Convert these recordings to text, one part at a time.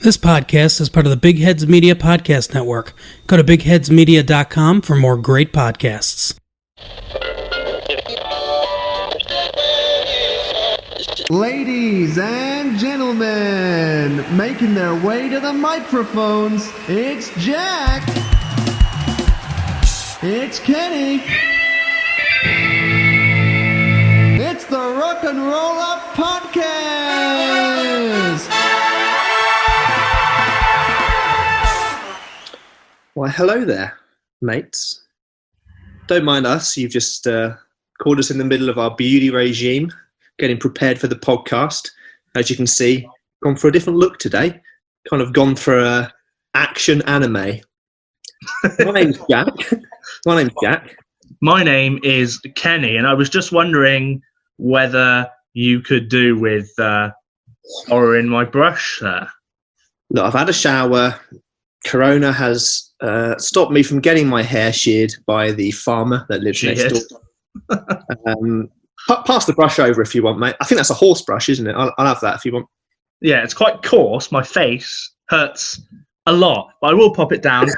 This podcast is part of the Big Heads Media Podcast Network. Go to bigheadsmedia.com for more great podcasts. Ladies and gentlemen, making their way to the microphones, it's Jack. It's Kenny. It's the Rock and Roll Up Podcast. Why, hello there, mates. Don't mind us. You've just called us in the middle of our beauty regime, getting prepared for the podcast. As you can see, gone for a different look today. Kind of gone for a action anime. My name's Jack. My name is Kenny, and I was just wondering whether you could do with horror in my brush there. Look, I've had a shower. Corona has stopped me from getting my hair sheared by the farmer that lives next door. Pass the brush over if you want, mate. I think that's a horse brush, isn't it? I'll have that if you want. Yeah, it's quite coarse. My face hurts a lot, but I will pop it down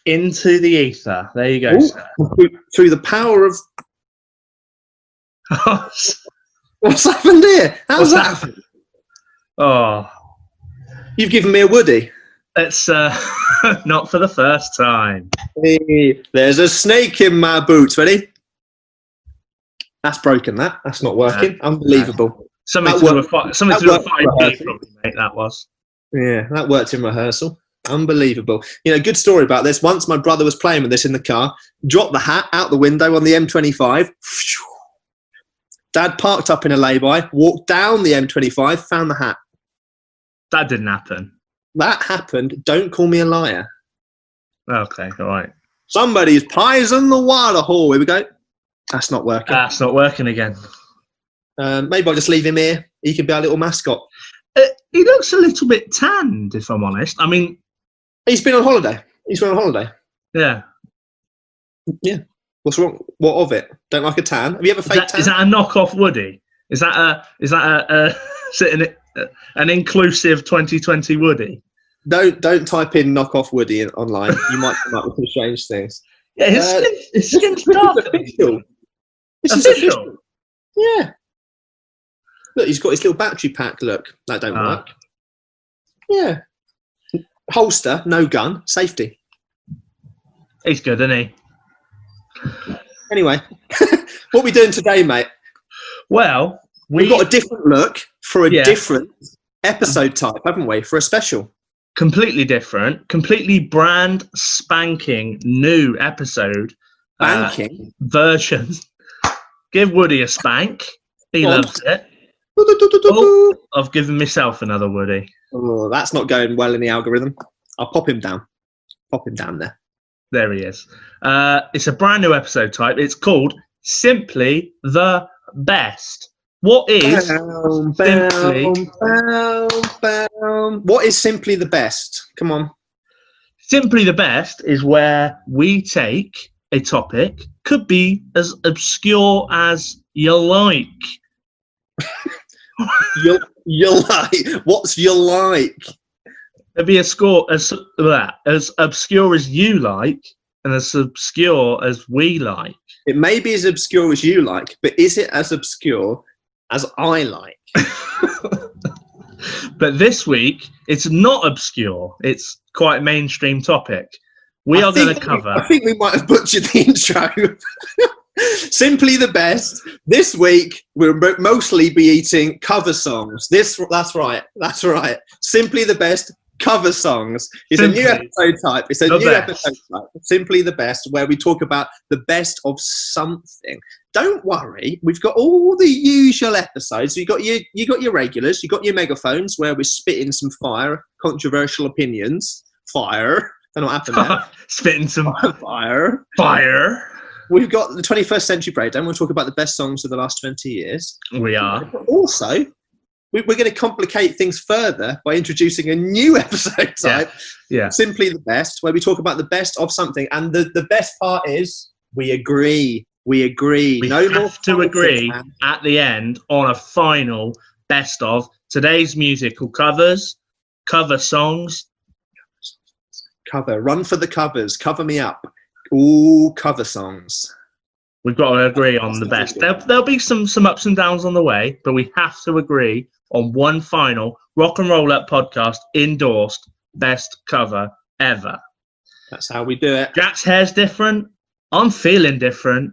into the ether. There you go, sir. Through the power of... What's happened here? How's that happened? Oh. You've given me a woody. It's not for the first time. Hey, there's a snake in my boots. Ready? That's broken. That's not working. Unbelievable. Something to do with 5D, probably, mate. That was. Yeah, that worked in rehearsal. Unbelievable. You know, good story about this. Once my brother was playing with this in the car, dropped the hat out the window on the M25. Dad parked up in a lay-by, walked down the M25, found the hat. That didn't happen. That happened. Don't call me a liar. Okay, all right. Somebody's pies in the water hole. Here we go. That's not working. That's not working again. Maybe I'll just leave him here. He can be our little mascot. He looks a little bit tanned, if I'm honest. I mean... He's been on holiday. Yeah. Yeah. What's wrong? What of it? Don't like a tan? Have you ever faked tan? Is that a knockoff Woody? Is that an inclusive 2020 Woody? Don't type in knockoff Woody online. You might come up with some strange things. Yeah, his skin's dark. Official. This is official. Yeah. Look, he's got his little battery pack. Look, that don't work. Yeah. Holster, no gun, safety. He's good, isn't he? Anyway, what are we doing today, mate? Well, we've got a different look for a different episode type, haven't we? For a special. Completely different, completely brand spanking new episode. Version. Give Woody a spank. He loves it. Oh, I've given myself another Woody. Oh, that's not going well in the algorithm. I'll pop him down. There. There he is. It's a brand new episode type. It's called Simply the Best. What is What is simply the best? Come on. Simply the Best is where we take a topic, could be as obscure as you like. You like? What's you like? It'd be a score as obscure as you like and as obscure as we like. It may be as obscure as you like, but is it as obscure as I like? But this week, it's not obscure. It's quite a mainstream topic. I think we might have butchered the intro. Simply the Best. This week, we'll mostly be eating cover songs. That's right. Simply the Best cover songs. It's a new episode type. Simply the Best, where we talk about the best of something. Don't worry, we've got all the usual episodes. You got your regulars, you got your megaphones where we're spitting some fire, controversial opinions. Fire. Don't know what happened there. Spitting some fire. We've got the 21st Century Breakdown. We'll talk about the best songs of the last 20 years. We are. But also, we're going to complicate things further by introducing a new episode type. Yeah. Simply the Best, where we talk about the best of something. And the best part is we agree. We have to agree at the end on a final best of today's musical covers, cover songs. Run for the covers. Cover me up. All cover songs. We've got to agree on the best. There'll be some ups and downs on the way, but we have to agree on one final Rock and Roll Up podcast endorsed best cover ever. That's how we do it. Jack's hair's different. I'm feeling different.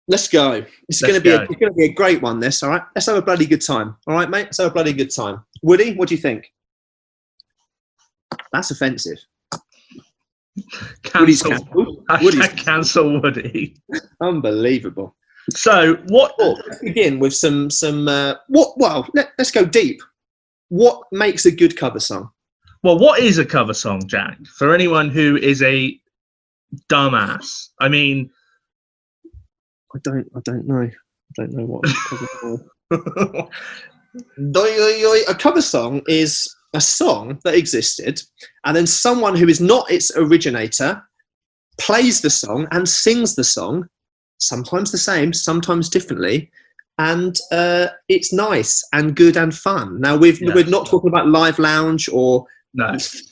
Let's go. It's going to be a great one, this, all right? Let's have a bloody good time. All right, mate? Let's have a bloody good time. Woody, what do you think? That's offensive. Woody's cancelled. Cancel Woody. Unbelievable. So, let's begin with some let's go deep. What makes a good cover song? Well, what is a cover song, Jack? For anyone who is a dumbass. I mean, I don't know. I don't know what a cover song. A cover song is a song that existed, and then someone who is not its originator plays the song and sings the song, sometimes the same, sometimes differently, and it's nice and good and fun. Now, we're not talking about live lounge or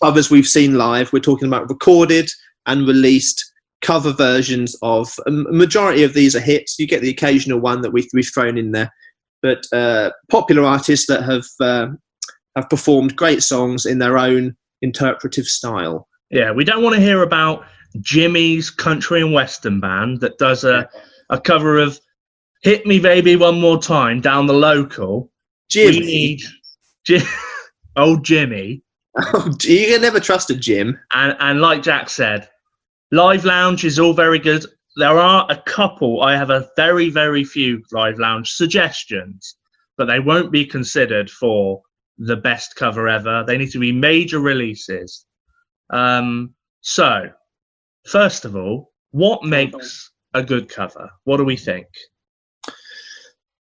covers we've seen live. We're talking about recorded and released cover versions of a majority of these are hits. You get the occasional one that we've thrown in there, but popular artists that have performed great songs in their own interpretive style. Yeah, we don't want to hear about Jimmy's country and western band that does a cover of "Hit Me Baby One More Time" down the local. Jimmy. We need old Jimmy. Oh, you can never trust a Jim. And like Jack said, live lounge is all very good. There are a couple. I have a very, very few live lounge suggestions, but they won't be considered for the best cover ever. They need to be major releases. So, first of all, what makes a good cover? What do we think?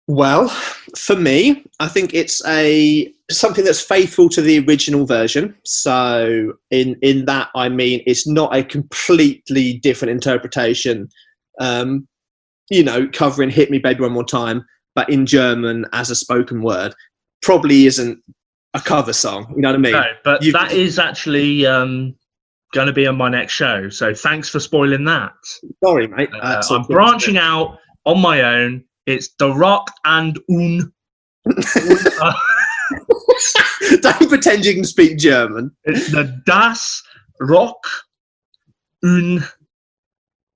Well, for me, I think it's something that's faithful to the original version. So in that, I mean, it's not a completely different interpretation, covering "Hit Me Baby One More Time," but in German as a spoken word. Probably isn't a cover song, you know what I mean? No, but that is actually going to be on my next show. So thanks for spoiling that. Sorry, mate. I'm branching out on my own. It's the Rock and Un. Don't pretend you can speak German. It's the Das Rock Un.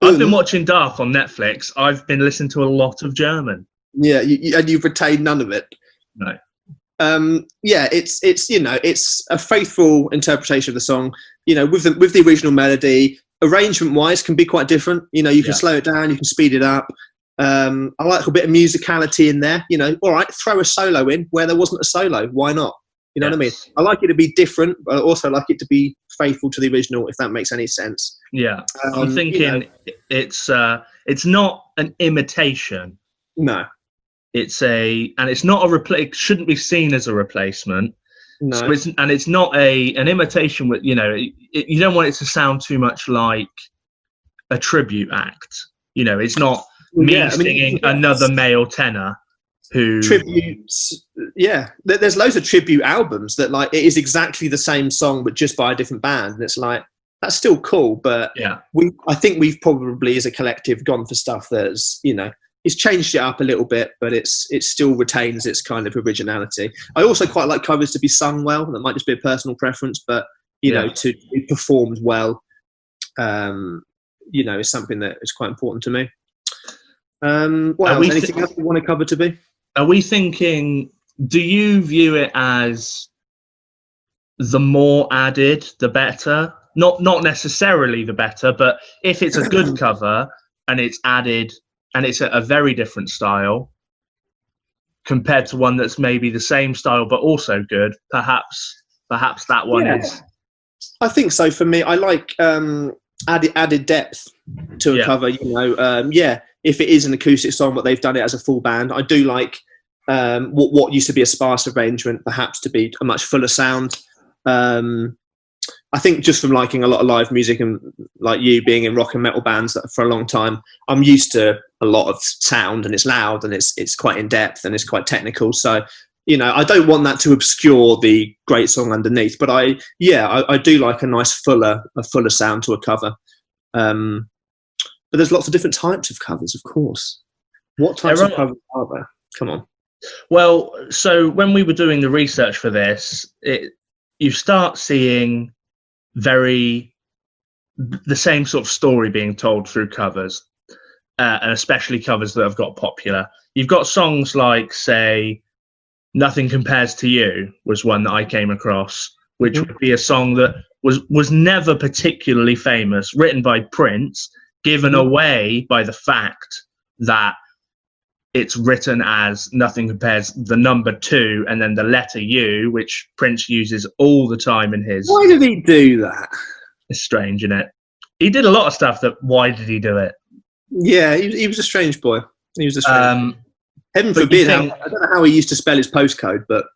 I've been watching Dark on Netflix. I've been listening to a lot of German. Yeah, and you've retained none of it. No. It's a faithful interpretation of the song. With the original melody, arrangement wise, can be quite different. You can slow it down, you can speed it up. I like a bit of musicality in there. All right, throw a solo in where there wasn't a solo. Why not? You know what I mean? I like it to be different, but I also like it to be faithful to the original, if that makes any sense. Yeah, I'm thinking it's not an imitation. No. It's not a it shouldn't be seen as a replacement. No. So it's not an imitation with, you don't want it to sound too much like a tribute act. It's not singing another male tenor who tributes. Yeah, there's loads of tribute albums that it is exactly the same song but just by a different band, and it's like, that's still cool. But I think we've probably as a collective gone for stuff that's it's changed it up a little bit, but it still retains its kind of originality. I also quite like covers to be sung well. That might just be a personal preference, but to be performed well, is something that is quite important to me. Anything else you want a cover to be? Are we thinking? Do you view it as the more added, the better? Not necessarily the better, but if it's a good cover and it's added. And it's a very different style compared to one that's maybe the same style but also good. Perhaps that one is. I think so. For me, I like added depth to a cover. If it is an acoustic song, but they've done it as a full band. I do like what used to be a sparse arrangement, perhaps to be a much fuller sound. I think just from liking a lot of live music and like you being in rock and metal bands for a long time, I'm used to a lot of sound and it's loud and it's quite in depth and it's quite technical. So, I don't want that to obscure the great song underneath. But I do like a nice fuller sound to a cover. But there's lots of different types of covers, of course. What types of covers are there? Come on. Well, so when we were doing the research for this, you start seeing the same sort of story being told through covers, and especially covers that have got popular. You've got songs like, say, Nothing Compares to You was one that I came across, which would be a song that was never particularly famous, written by Prince, given away by the fact that it's written as Nothing Compares the number 2 and then the letter U, which Prince uses all the time in his... Why did he do that? It's strange, isn't it? He did a lot of stuff that... Why did he do it? Yeah, he was a strange boy. He was a strange boy. Heaven forbid, I don't know how he used to spell his postcode, but,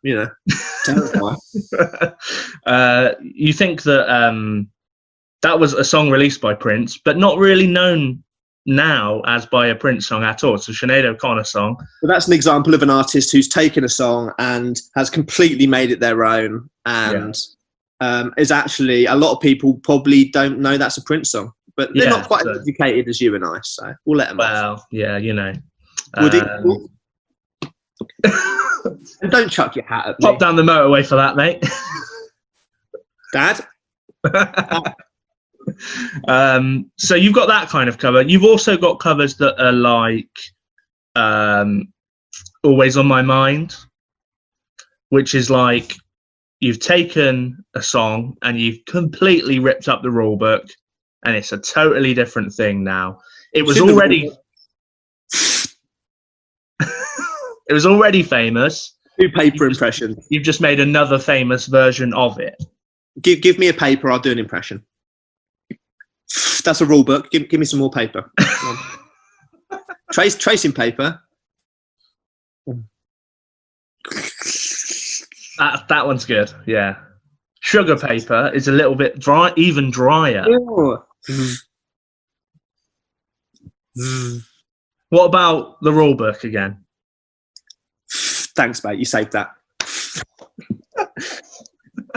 terrifying. You think that that was a song released by Prince, but not really known now as by a Prince song at all. It's a Sinead O'Connor song. Well, that's an example of an artist who's taken a song and has completely made it their own, and is actually, a lot of people probably don't know that's a Prince song, but they're not quite as educated as you and I, so we'll let them off. Well, yeah, Woody? And don't chuck your hat at me. Pop down the motorway for that, mate. Dad? So you've got that kind of cover. You've also got covers that are like Always on My Mind, which is like you've taken a song and you've completely ripped up the rule book, and it's a totally different thing now. It was already it was already famous. Do paper impressions. You've just made another famous version of it. Give me a paper, I'll do an impression. That's a rule book. Give me some more paper. Tracing paper. That one's good, yeah. Sugar paper is a little bit dry, even drier. What about the rule book again? Thanks, mate. You saved that.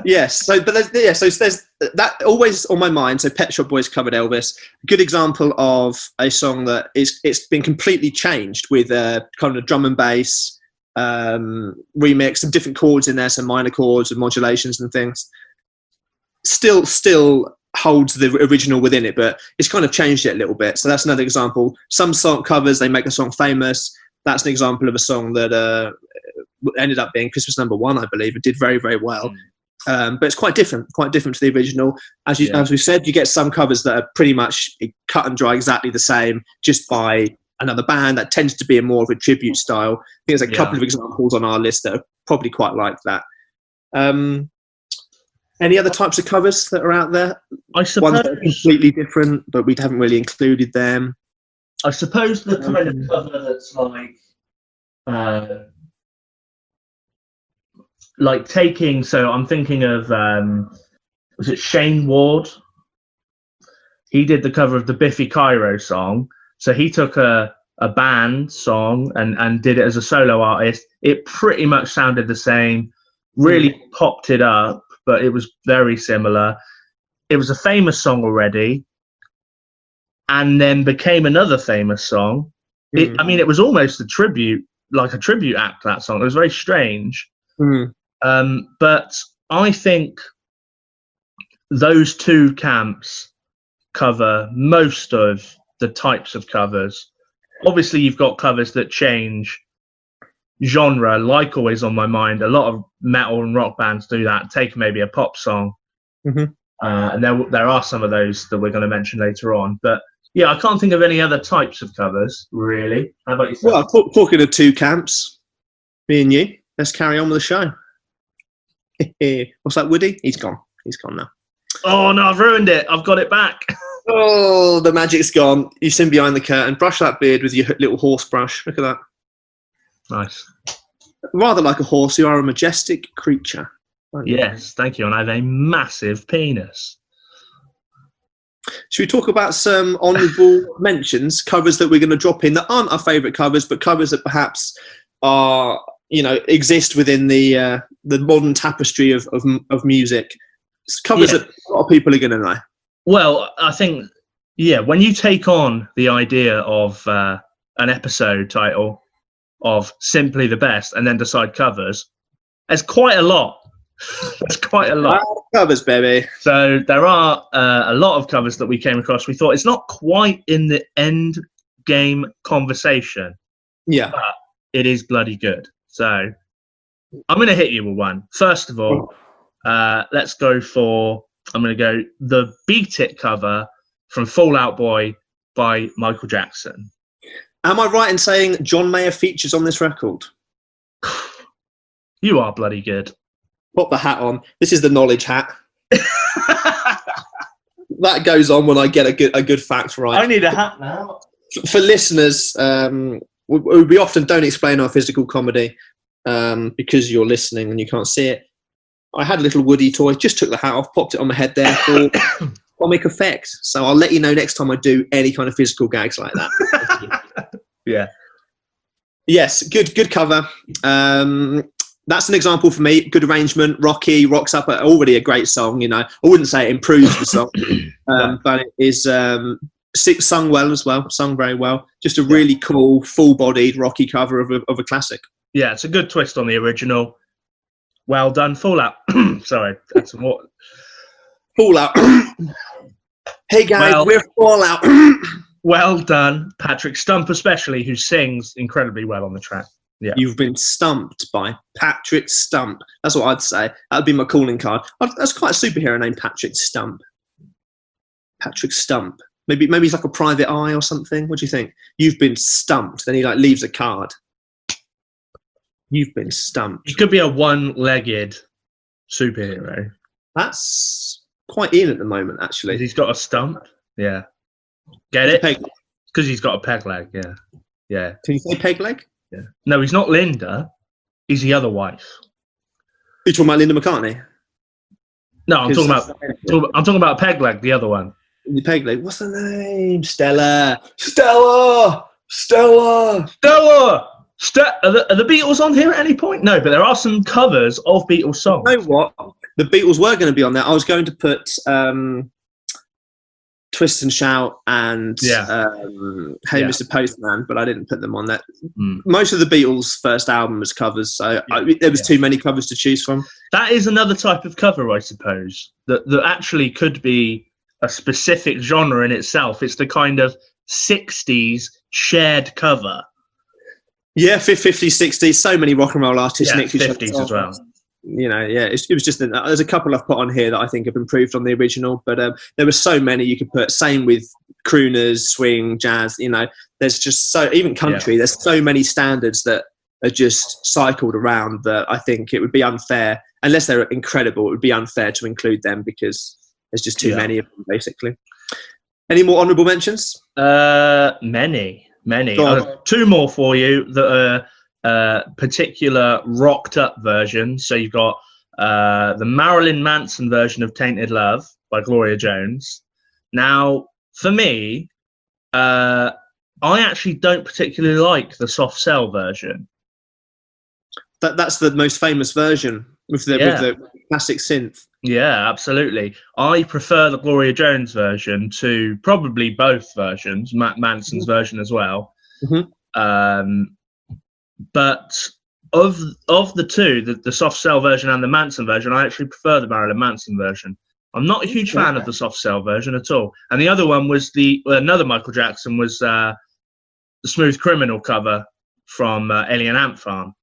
Yes. So there's that Always on My Mind. So Pet Shop Boys covered Elvis. Good example of a song that it's been completely changed with kind of drum and bass remix, some different chords in there, some minor chords and modulations and things. Still holds the original within it, but it's kind of changed it a little bit. So that's another example. Some song covers, they make a song famous. That's an example of a song that ended up being Christmas #1, I believe. It did very, very well. But it's quite different to the original. As we said, you get some covers that are pretty much cut and dry, exactly the same, just by another band. That tends to be more of a tribute style. I think there's a couple of examples on our list that are probably quite like that. Any other types of covers that are out there? I suppose ones that are completely different, but we haven't really included them. I suppose the kind of cover that's like taking. So I'm thinking of was it Shane Ward? He did the cover of the Biffy Clyro song. So he took a band song and did it as a solo artist. It pretty much sounded the same. Really popped it up, but it was very similar. It was a famous song already, and then became another famous song. It was almost a tribute act, that song. It was very strange. But I think those two camps cover most of the types of covers. Obviously, you've got covers that change genre, like Always on My Mind. A lot of metal and rock bands do that. Take maybe a pop song. And there are some of those that we're going to mention later on. But yeah, I can't think of any other types of covers, really. How about yourself? Well, talking of two camps, me and you, let's carry on with the show. What's that, Woody? He's gone now. Oh, no, I've ruined it. I've got it back. Oh, the magic's gone. You've seen behind the curtain. Brush that beard with your little horse brush. Look at that. Nice. Rather like a horse, you are a majestic creature. Yes, thank you. And I have a massive penis. Should we talk about some honourable mentions, covers that we're going to drop in that aren't our favourite covers, but covers that perhaps are exist within the modern tapestry of music. Covers that a lot of people are going to know. Well, I think, when you take on the idea of an episode title of Simply the Best and then decide covers, there's quite a lot. There's quite a lot. Covers, baby. So there are a lot of covers that we came across. We thought it's not quite in the end game conversation. Yeah. But it is bloody good. So I'm going to hit you with one. First of all, let's go for, I'm going to go the Beat It cover from Fall Out Boy by Michael Jackson. Am I right in saying John Mayer features on this record? You are bloody good. Put the hat on. This is the knowledge hat. That goes on when I get a good fact right. I need a hat now. For listeners, we often don't explain our physical comedy because you're listening and you can't see it. I had a little Woody toy, just took the hat off, popped it on my head there for comic effect. So I'll let you know next time I do any kind of physical gags like that. Yeah. Yes, good cover. That's an example for me. Good arrangement. Rocky rocks up already a great song. I wouldn't say it improves the song, but it is sung well as well. Sung very well. Just a really cool, full-bodied Rocky cover of a classic. Yeah, it's a good twist on the original. Well done, Fallout. Sorry, that's what. Fallout. Hey guys, we're Fallout. Well done, Patrick Stump, especially, who sings incredibly well on the track. Yeah, you've been stumped by Patrick Stump. That's what I'd say. That'd be my calling card. That's quite a superhero name, Patrick Stump. Patrick Stump. Maybe he's like a private eye or something. What do you think? You've been stumped. Then he leaves a card. You've been stumped. He could be a one-legged superhero. That's quite in at the moment, actually. He's got a stump. Yeah. Get it? Because he's got a peg leg. Yeah. Yeah. Can you say peg leg? Yeah. No, he's not Linda. He's the other wife. You're talking about Linda McCartney? No, I'm talking about peg leg, the other one. The peg leg. What's the name? Stella. Are the Beatles on here at any point? No, but there are some covers of Beatles songs. You know what? The Beatles were going to be on there. I was going to put Twist and Shout and Hey Mr. Postman, but I didn't put them on that. Most of the Beatles' first album was covers, so there was too many covers to choose from. That is another type of cover, I suppose, that actually could be a specific genre in itself. It's the kind of 60s shared cover. Yeah, 50s, 60s, so many rock and roll artists. Yeah, 50s as well. It was just there's a couple I've put on here that I think have improved on the original, but there were so many you could put. Same with crooners, swing, jazz. There's just even country. There's so many standards that are just cycled around that I think it would be unfair, unless they're incredible. It would be unfair to include them because there's just too many of them, basically. Any more honourable mentions? Many. Two more for you that are particular rocked up versions. So you've got the Marilyn Manson version of Tainted Love by Gloria Jones. Now, for me, I actually don't particularly like the Soft Cell version. That's the most famous version with the classic synth. Yeah, absolutely. I prefer the Gloria Jones version to probably both versions, Manson's version as well. Mm-hmm. But of the two, the Soft Cell version and the Manson version, I actually prefer the Marilyn Manson version. I'm not a huge fan of the Soft Cell version at all. And the other one was another Michael Jackson was the Smooth Criminal cover from Alien Ant Farm.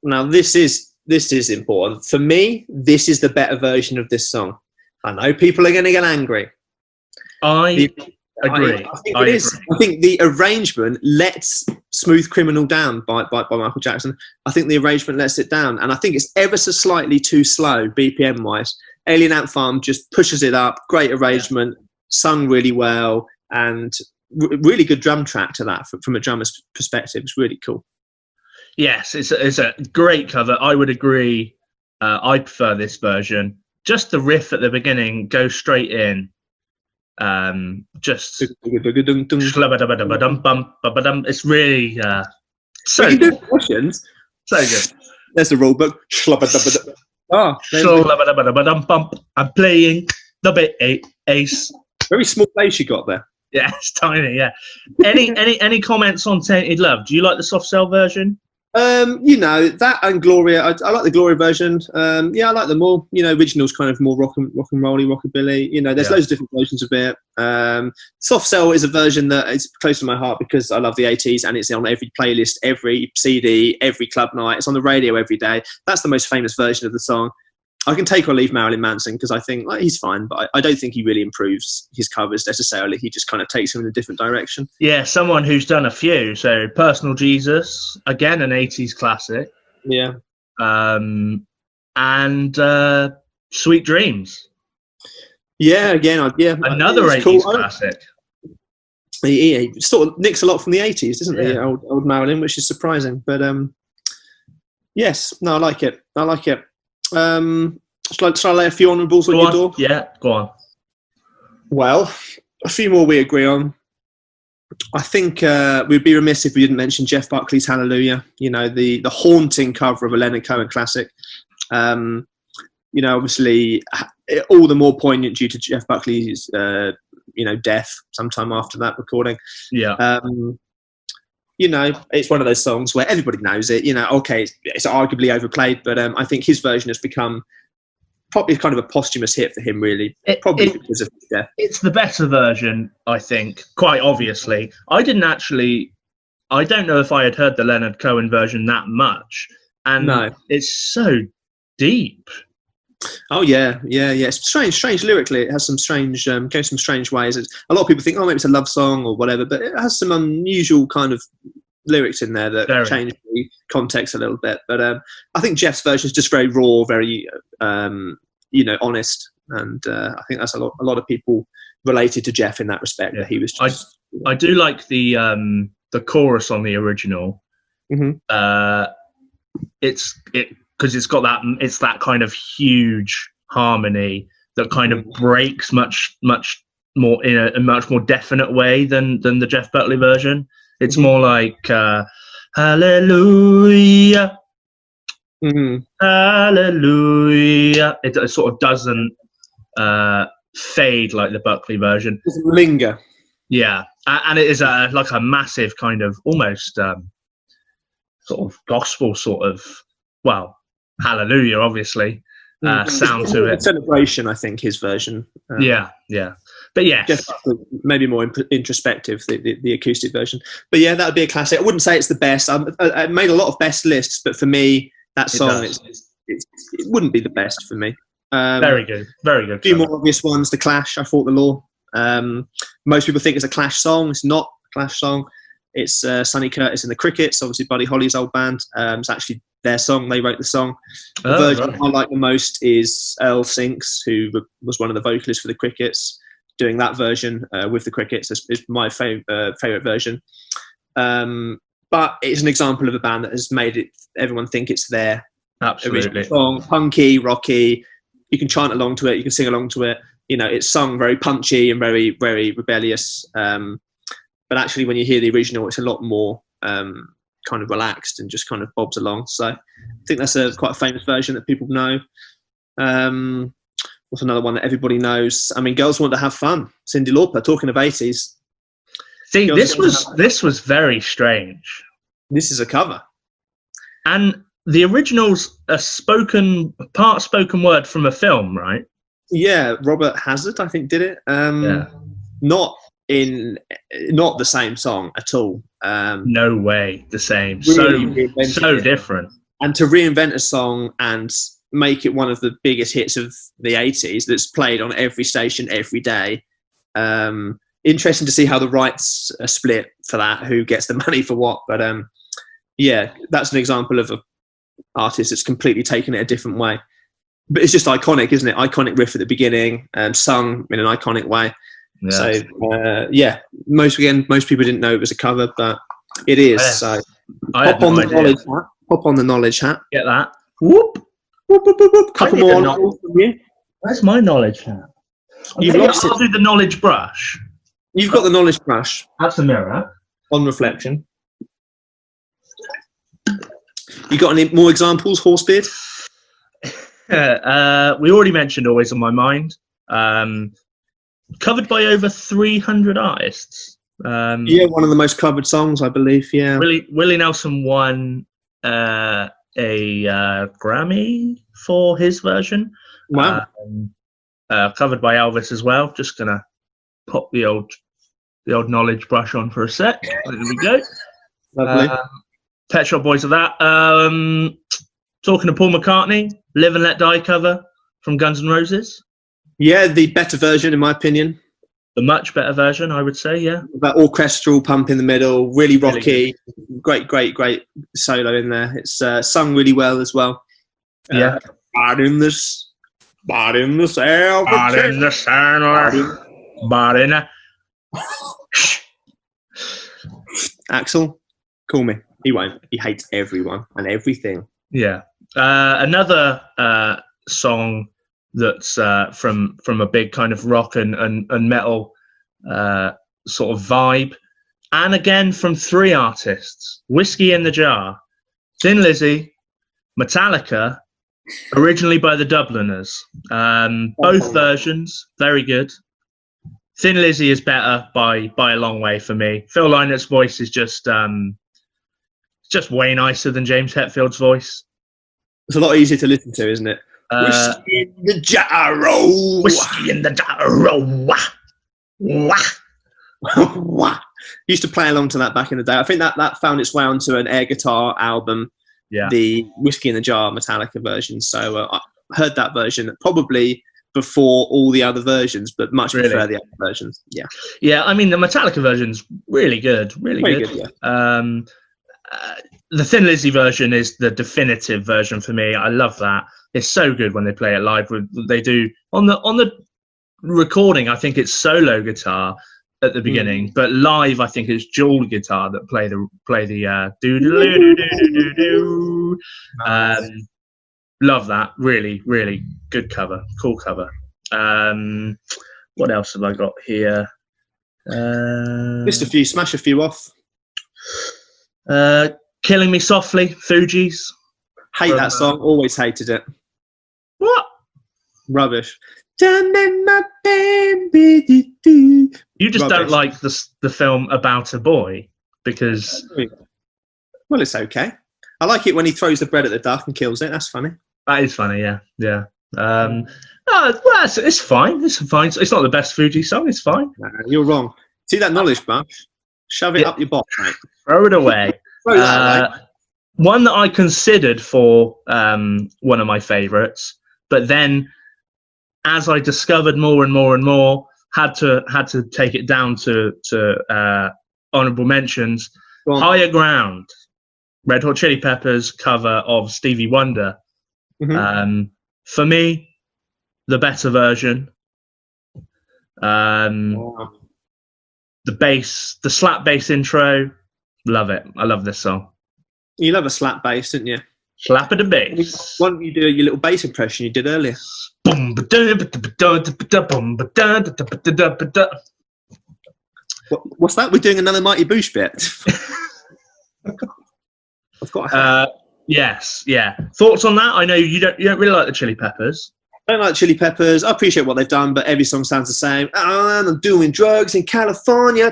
Now this is important for me. This is the better version of this song. I know people are going to get angry. I agree. I think it is. I think the arrangement lets Smooth Criminal down by Michael Jackson. I think the arrangement lets it down, and I think it's ever so slightly too slow BPM wise. Alien Ant Farm just pushes it up. Great arrangement, sung really well, and really good drum track to that from a drummer's perspective. It's really cool. Yes, it's a great cover. I would agree. I prefer this version. Just the riff at the beginning goes straight in. It's really so you can do versions. So good. There's the rule book. Oh, I'm playing the bass. very small bass you got there. Yeah, it's tiny. Yeah. Any comments on Tainted Love? Do you like the soft cell version? That and Gloria. I like the Gloria version. I like them all. Original's kind of more rock and rolly, rockabilly. There's loads of different versions of it. Soft Cell is a version that is close to my heart because I love the 80s and it's on every playlist, every CD, every club night. It's on the radio every day. That's the most famous version of the song. I can take or leave Marilyn Manson because I think he's fine, but I don't think he really improves his covers necessarily. He just kind of takes them in a different direction. Yeah, someone who's done a few. So Personal Jesus, again, an 80s classic. Yeah. And Sweet Dreams. Yeah, again, another 80s classic. He sort of nicks a lot from the 80s, doesn't he? Old Marilyn, which is surprising. But yes, no, I like it. Shall I lay a few honourables on your door? Yeah, go on. Well, a few more we agree on. I think we'd be remiss if we didn't mention Jeff Buckley's Hallelujah. The haunting cover of a Leonard Cohen classic. Obviously, all the more poignant due to Jeff Buckley's, death sometime after that recording. Yeah. It's one of those songs where everybody knows it. Okay, it's arguably overplayed, but I think his version has become probably kind of a posthumous hit for him, really. Probably because of his death. It's the better version, I think, quite obviously. I don't know if I had heard the Leonard Cohen version that much. And it's so deep. Oh yeah. It's strange lyrically. It has some strange, goes some strange ways. A lot of people think, maybe it's a love song or whatever, but it has some unusual kind of lyrics in there that change the context a little bit. But I think Jeff's version is just very raw, very honest, and I think that's a lot of people related to Jeff in that respect. Yeah. That he was. Just, I do like the chorus on the original. Mm-hmm. Because it's got that kind of huge harmony that kind of breaks much more in a much more definite way than the Jeff Buckley version. It's more like hallelujah, hallelujah. It sort of doesn't fade like the Buckley version. It doesn't linger. Yeah, and it is like a massive kind of almost sort of gospel sort of, well, hallelujah, obviously, sound to it. Celebration, I think, his version. Yeah. But yes. Maybe more introspective, the acoustic version. But yeah, that would be a classic. I wouldn't say it's the best. I made a lot of best lists, but for me, that song, it wouldn't be the best for me. Very good. A few more obvious ones. The Clash, I Fought the Law. Most people think it's a Clash song. It's not a Clash song. It's Sonny Curtis and the Crickets, obviously Buddy Holly's old band. It's actually their song. They wrote the song. The version I like the most is Earl Sinks, who was one of the vocalists for the Crickets. Doing that version with the Crickets is my favourite version. But it's an example of a band that has made everyone think it's their original song. Punky, rocky. You can chant along to it. You can sing along to it. It's sung very punchy and very, very rebellious. But actually, when you hear the original, it's a lot more kind of relaxed and just kind of bobs along. So I think that's quite a famous version that people know. What's another one that everybody knows? I mean, Girls Want to Have Fun. Cyndi Lauper, talking of 80s. See, this was very strange. This is a cover. And the original's a spoken word from a film, right? Yeah, Robert Hazard, I think, did it. Not the same song at all. No way the same. Really so different. And to reinvent a song and make it one of the biggest hits of the 80s that's played on every station every day. Interesting to see how the rights are split for that, who gets the money for what. But that's an example of an artist that's completely taken it a different way. But it's just iconic, isn't it? Iconic riff at the beginning, sung in an iconic way. Yeah. So most people didn't know it was a cover, but it is. So hop on the knowledge hat. Get that. Whoop. Whoop, whoop, whoop, whoop. Couple more from you. Where's my knowledge hat? I'll do the knowledge brush. You've got the knowledge brush. That's a mirror. On reflection. You got any more examples, Horsebeard? We already mentioned Always on My Mind. Covered by over 300 artists. Yeah, one of the most covered songs, I believe. Yeah. Willie Nelson won a Grammy for his version. Wow. Covered by Elvis as well. Just gonna pop the old knowledge brush on for a sec. There we go. Lovely. Pet Shop Boys of that. Talking to Paul McCartney, Live and Let Die cover from Guns N' Roses. Yeah, the better version, in my opinion. The much better version, I would say, yeah. That orchestral pump in the middle, really rocky. Great solo in there. It's sung really well as well. Yeah. Bad in the sail. Axel, call me. He won't. He hates everyone and everything. Yeah. Another song that's from a big kind of rock and metal sort of vibe, and again from 3 artists: Whiskey in the Jar, Thin Lizzy, Metallica, originally by the Dubliners. Both versions very good. Thin Lizzy is better by a long way for me. Phil Lynot's voice is just way nicer than James Hetfield's voice. It's a lot easier to listen to, isn't it? Whiskey in the Jarro. Whiskey in the Jarro. Wah. Wah. Wah. Used to play along to that back in the day. I think that found its way onto an air guitar album, the Whiskey in the Jar Metallica version. So I heard that version probably before all the other versions, but much prefer the other versions. Yeah. Yeah, I mean, the Metallica version's really good. Really good. Yeah. The Thin Lizzy version is the definitive version for me. I love that. It's so good when they play it live. They do on the recording. I think it's solo guitar at the beginning, but live I think it's dual guitar that play the do do do do do. Love that. Really, really good cover. Cool cover. What else have I got here? Just smash a few off. Killing Me Softly, Fugees. Hate that song. Always hated it. What? Rubbish. You just don't like the film About a Boy because... Well, it's okay. I like it when he throws the bread at the duck and kills it. That's funny. That is funny, yeah. No, well, it's fine. It's fine. It's not the best Fuji song. It's fine. No, you're wrong. See that knowledge bunch? Shove it up your box, mate. Throw it away. One that I considered for one of my favourites, but then as I discovered more and more and more, had to take it down to honourable mentions. Higher Ground, Red Hot Chili Peppers cover of Stevie Wonder. Mm-hmm. For me, the better version. The slap bass intro, love it. I love this song. You love a slap bass, didn't you? Slap of the bass. Why don't you do your little bass impression you did earlier? What's that? We're doing another Mighty Boosh bit. I've got. Yes, yeah. Thoughts on that? I know you don't really like the Chili Peppers. I don't like Chili Peppers. I appreciate what they've done, but every song sounds the same. I'm doing drugs in California.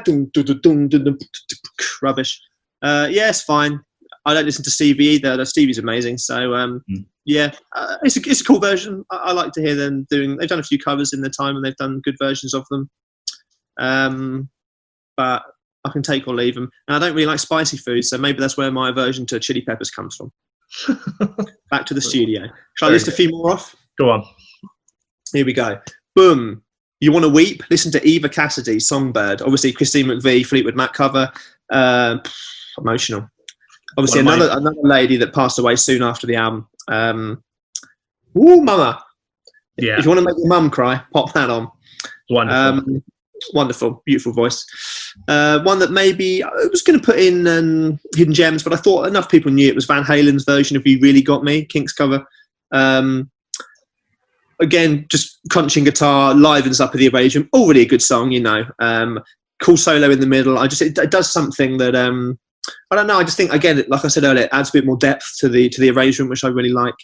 Rubbish. Yeah, it's fine. I don't listen to Stevie either. Stevie's amazing. So, it's a cool version. I like to hear them doing... They've done a few covers in their time and they've done good versions of them. But I can take or leave them. And I don't really like spicy food, so maybe that's where my aversion to Chili Peppers comes from. Back to the studio. Shall I list a few more off? Go on. Here we go. Boom. You want to weep? Listen to Eva Cassidy, Songbird. Obviously, Christine McVie, Fleetwood Mac cover. Emotional. Obviously, another lady that passed away soon after the album. Mama. Yeah. If you want to make your mum cry, pop that on. Wonderful. Wonderful. Beautiful voice. One that maybe I was going to put in Hidden Gems, but I thought enough people knew it was Van Halen's version of You Really Got Me, Kinks cover. Again, just crunching guitar, livens up the arrangement. Already a good song, you know. Cool solo in the middle. It does something that I I don't know. I just think, again, like I said earlier, it adds a bit more depth to the arrangement, which I really like.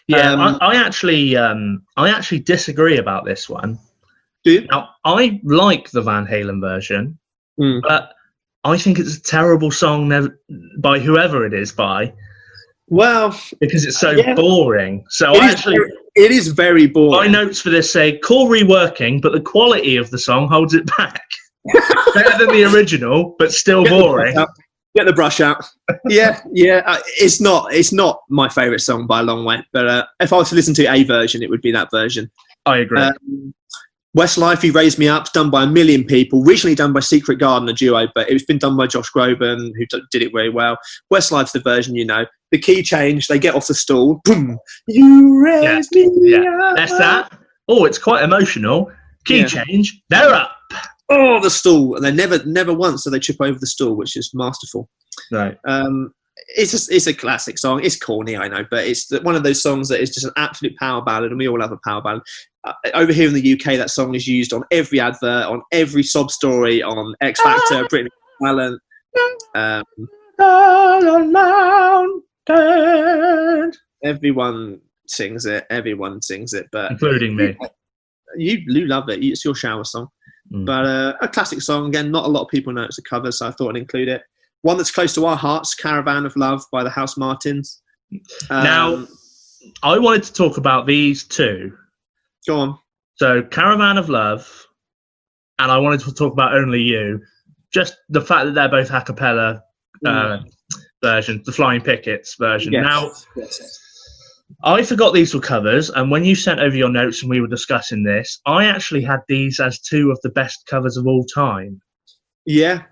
Yeah, I actually disagree about this one. Do you? Now, I like the Van Halen version, but I think it's a terrible song by whoever it is by. Well, because it's so boring. So it is very boring. My notes for this say core reworking, but the quality of the song holds it back. Better than the original, but still boring. Get the brush out. Yeah. It's not my favourite song by a long way. But if I was to listen to a version, it would be that version. I agree. Westlife, You Raised Me Up, done by a million people. Originally done by Secret Garden, a duo, but it's been done by Josh Groban, who did it very well. Westlife's the version, The key change, they get off the stool. Boom. You raised me up. That's that. Oh, it's quite emotional. Key change, they're up. Oh, the stool. And they never once do they trip over the stool, which is masterful. Right. It's a classic song. It's corny, I know, but it's one of those songs that is just an absolute power ballad, and we all have a power ballad. Over here in the UK, that song is used on every advert, on every sob story, on X Factor, British Talent. Everyone sings it, but including me. You love it. It's your shower song. But a classic song. Again, not a lot of people know it's a cover, so I thought I'd include it. One that's close to our hearts, Caravan of Love by the House Martins. Now, I wanted to talk about these two. Go on. So, Caravan of Love, and I wanted to talk about Only You. Just the fact that they're both a cappella versions, the Flying Pickets version. Yes. Now, I forgot these were covers, and when you sent over your notes and we were discussing this, I actually had these as two of the best covers of all time. Yeah.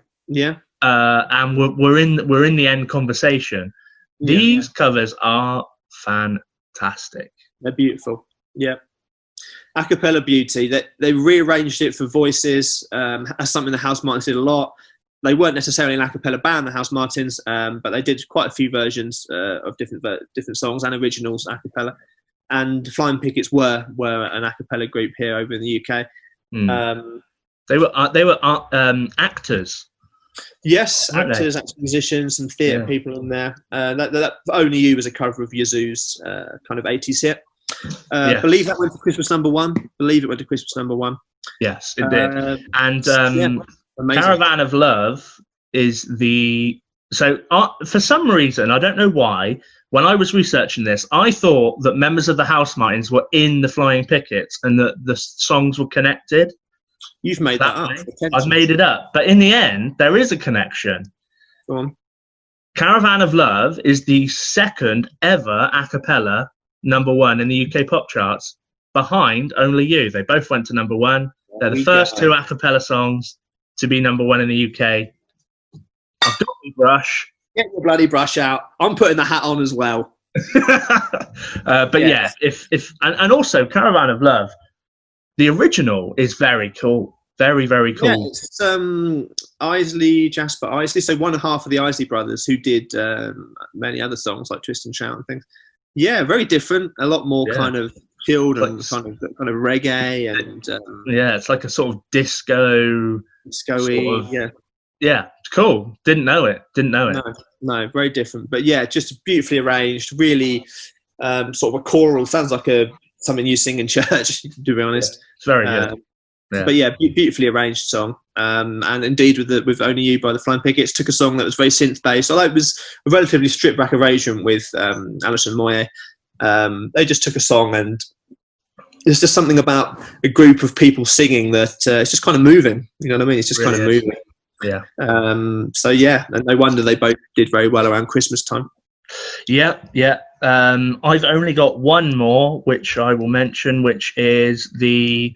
And we're in the end conversation. These covers are fantastic. They're beautiful. Yeah. Acapella beauty. They rearranged it for voices. As something the House Martins did a lot. They weren't necessarily an acapella band, the House Martins, but they did quite a few versions of different songs and originals acapella. And Flying Pickets were an acapella group here over in the UK. They were actors. Yes, actors, musicians, and theatre people in there. That Only You was a cover of Yazoo's kind of 80s hit. I believe that went to Christmas number one. Yes, it did. And Caravan of Love is for some reason, I don't know why, when I was researching this, I thought that members of the House Martins were in the Flying Pickets and that the songs were connected. You've made that up. I've made it up. But in the end, there is a connection. Go on. Caravan of Love is the second ever a cappella number one in the UK pop charts, behind Only You. They both went to number one. They're the first two a cappella songs to be number one in the UK. I've got my brush. Get your bloody brush out. I'm putting the hat on as well. And also Caravan of Love, the original is very cool. Very, very cool. Yeah, it's Jasper Isley, so one half of the Isley brothers who did many other songs like Twist and Shout and things. Yeah, very different. A lot more kind of chilled and kind of reggae and it's like a sort of disco-y. Yeah, it's cool. Didn't know it. No, very different. But yeah, just beautifully arranged. Really, sort of a choral. Sounds like something you sing in church. To be honest, it's very good. But yeah, beautifully arranged song. And indeed, with Only You by the Flying Pickets, took a song that was very synth based. Although it was a relatively stripped back arrangement with Alison Moyet. They just took a song, and there's just something about a group of people singing that it's just kind of moving. You know what I mean? It's just kind of moving. Yeah. So yeah, and no wonder they both did very well around Christmas time. Yeah. I've only got one more, which I will mention, which is the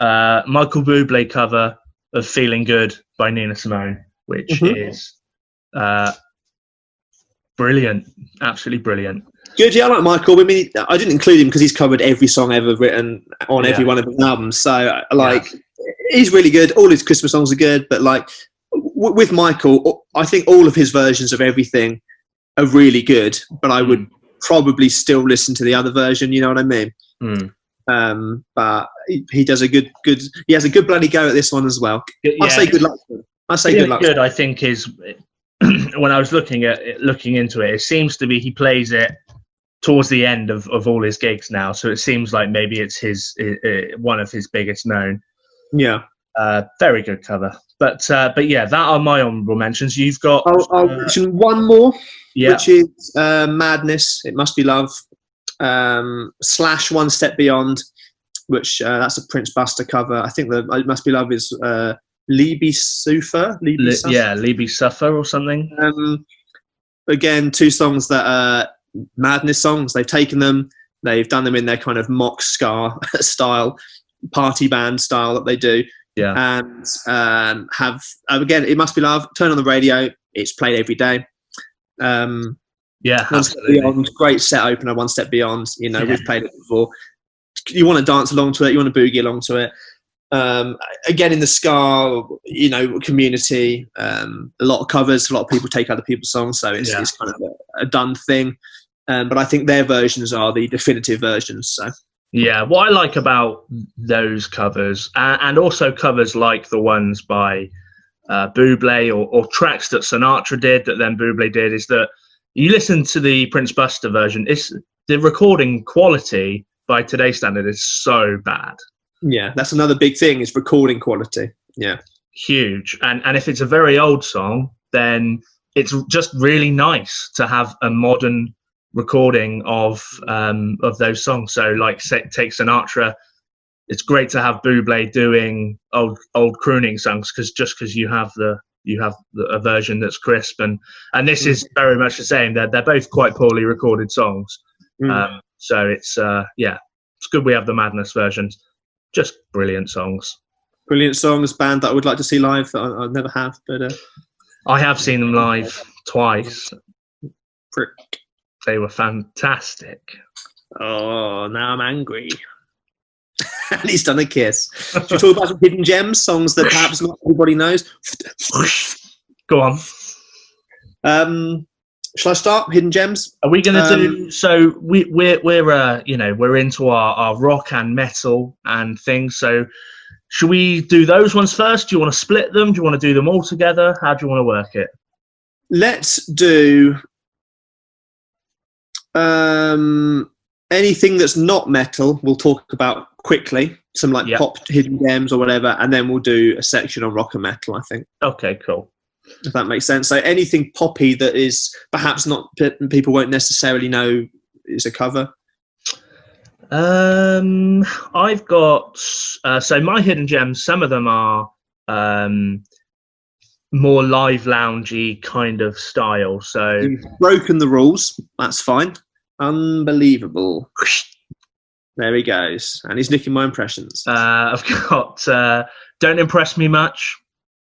Michael Bublé cover of Feeling Good by Nina Simone, which is brilliant, absolutely brilliant. Good, yeah, I like Michael. I mean, I didn't include him because he's covered every song ever written on every one of his albums. So, he's really good. All his Christmas songs are good, but with Michael, I think all of his versions of everything are really good. But I would probably still listen to the other version. You know what I mean? But he does he has a good bloody go at this one as well. I say good luck to him. Good, I think, is when I was looking into it, it seems to be he plays it towards the end of all his gigs now. So it seems like maybe it's his one of his biggest known. Yeah. Very good cover. But yeah, that are my honourable mentions. You've got. I'll mention one more, yeah. which is Madness. It Must Be Love. / One Step Beyond, which that's a Prince Buster cover. I think the It Must Be Love is Libby Suffer. Libby Suffer or something. Again, two songs that are Madness songs. They've taken them, they've done them in their kind of mock ska style, party band style that they do. Yeah. And have again, It Must Be Love. Turn on the radio. It's played every day. Yeah, One Step Beyond, great set opener. One Step Beyond. You know, we've played it before. You want to dance along to it. You want to boogie along to it. Again, in the ska, you know, community, a lot of covers. A lot of people take other people's songs, so it's kind of a done thing. But I think their versions are the definitive versions. So. Yeah, what I like about those covers, and also covers like the ones by Bublé or tracks that Sinatra did that then Bublé did, is that you listen to the Prince Buster version, it's the recording quality by today's standard is so bad. Yeah, that's another big thing, is recording quality. Yeah. Huge. And if it's a very old song, then it's just really nice to have a modern recording of those songs. So like take Sinatra, it's great to have Bublé doing old crooning songs because you have a version that's crisp, and this is very much the same. They're both quite poorly recorded songs. So it's it's good we have the Madness versions. Just brilliant songs. Brilliant songs. Band that I would like to see live. I never have, but I have seen them live twice. Prick. They were fantastic. Oh, now I'm angry. And he's done a kiss. Should we talk about some hidden gems, songs that perhaps not everybody knows? Go on. Shall I start? Hidden gems? Are we going to do? So we're into our rock and metal and things. So should we do those ones first? Do you want to split them? Do you want to do them all together? How do you want to work it? Let's do anything that's not metal. We'll talk about quickly, some like pop hidden gems or whatever, and then we'll do a section on rock and metal, I think. Okay, cool. If that makes sense. So anything poppy that is perhaps not, people won't necessarily know is a cover. I've got so my hidden gems, some of them are more live loungy kind of style. So you've broken the rules. That's fine. Unbelievable. There he goes, and he's nicking my impressions. I've got Don't Impress Me Much,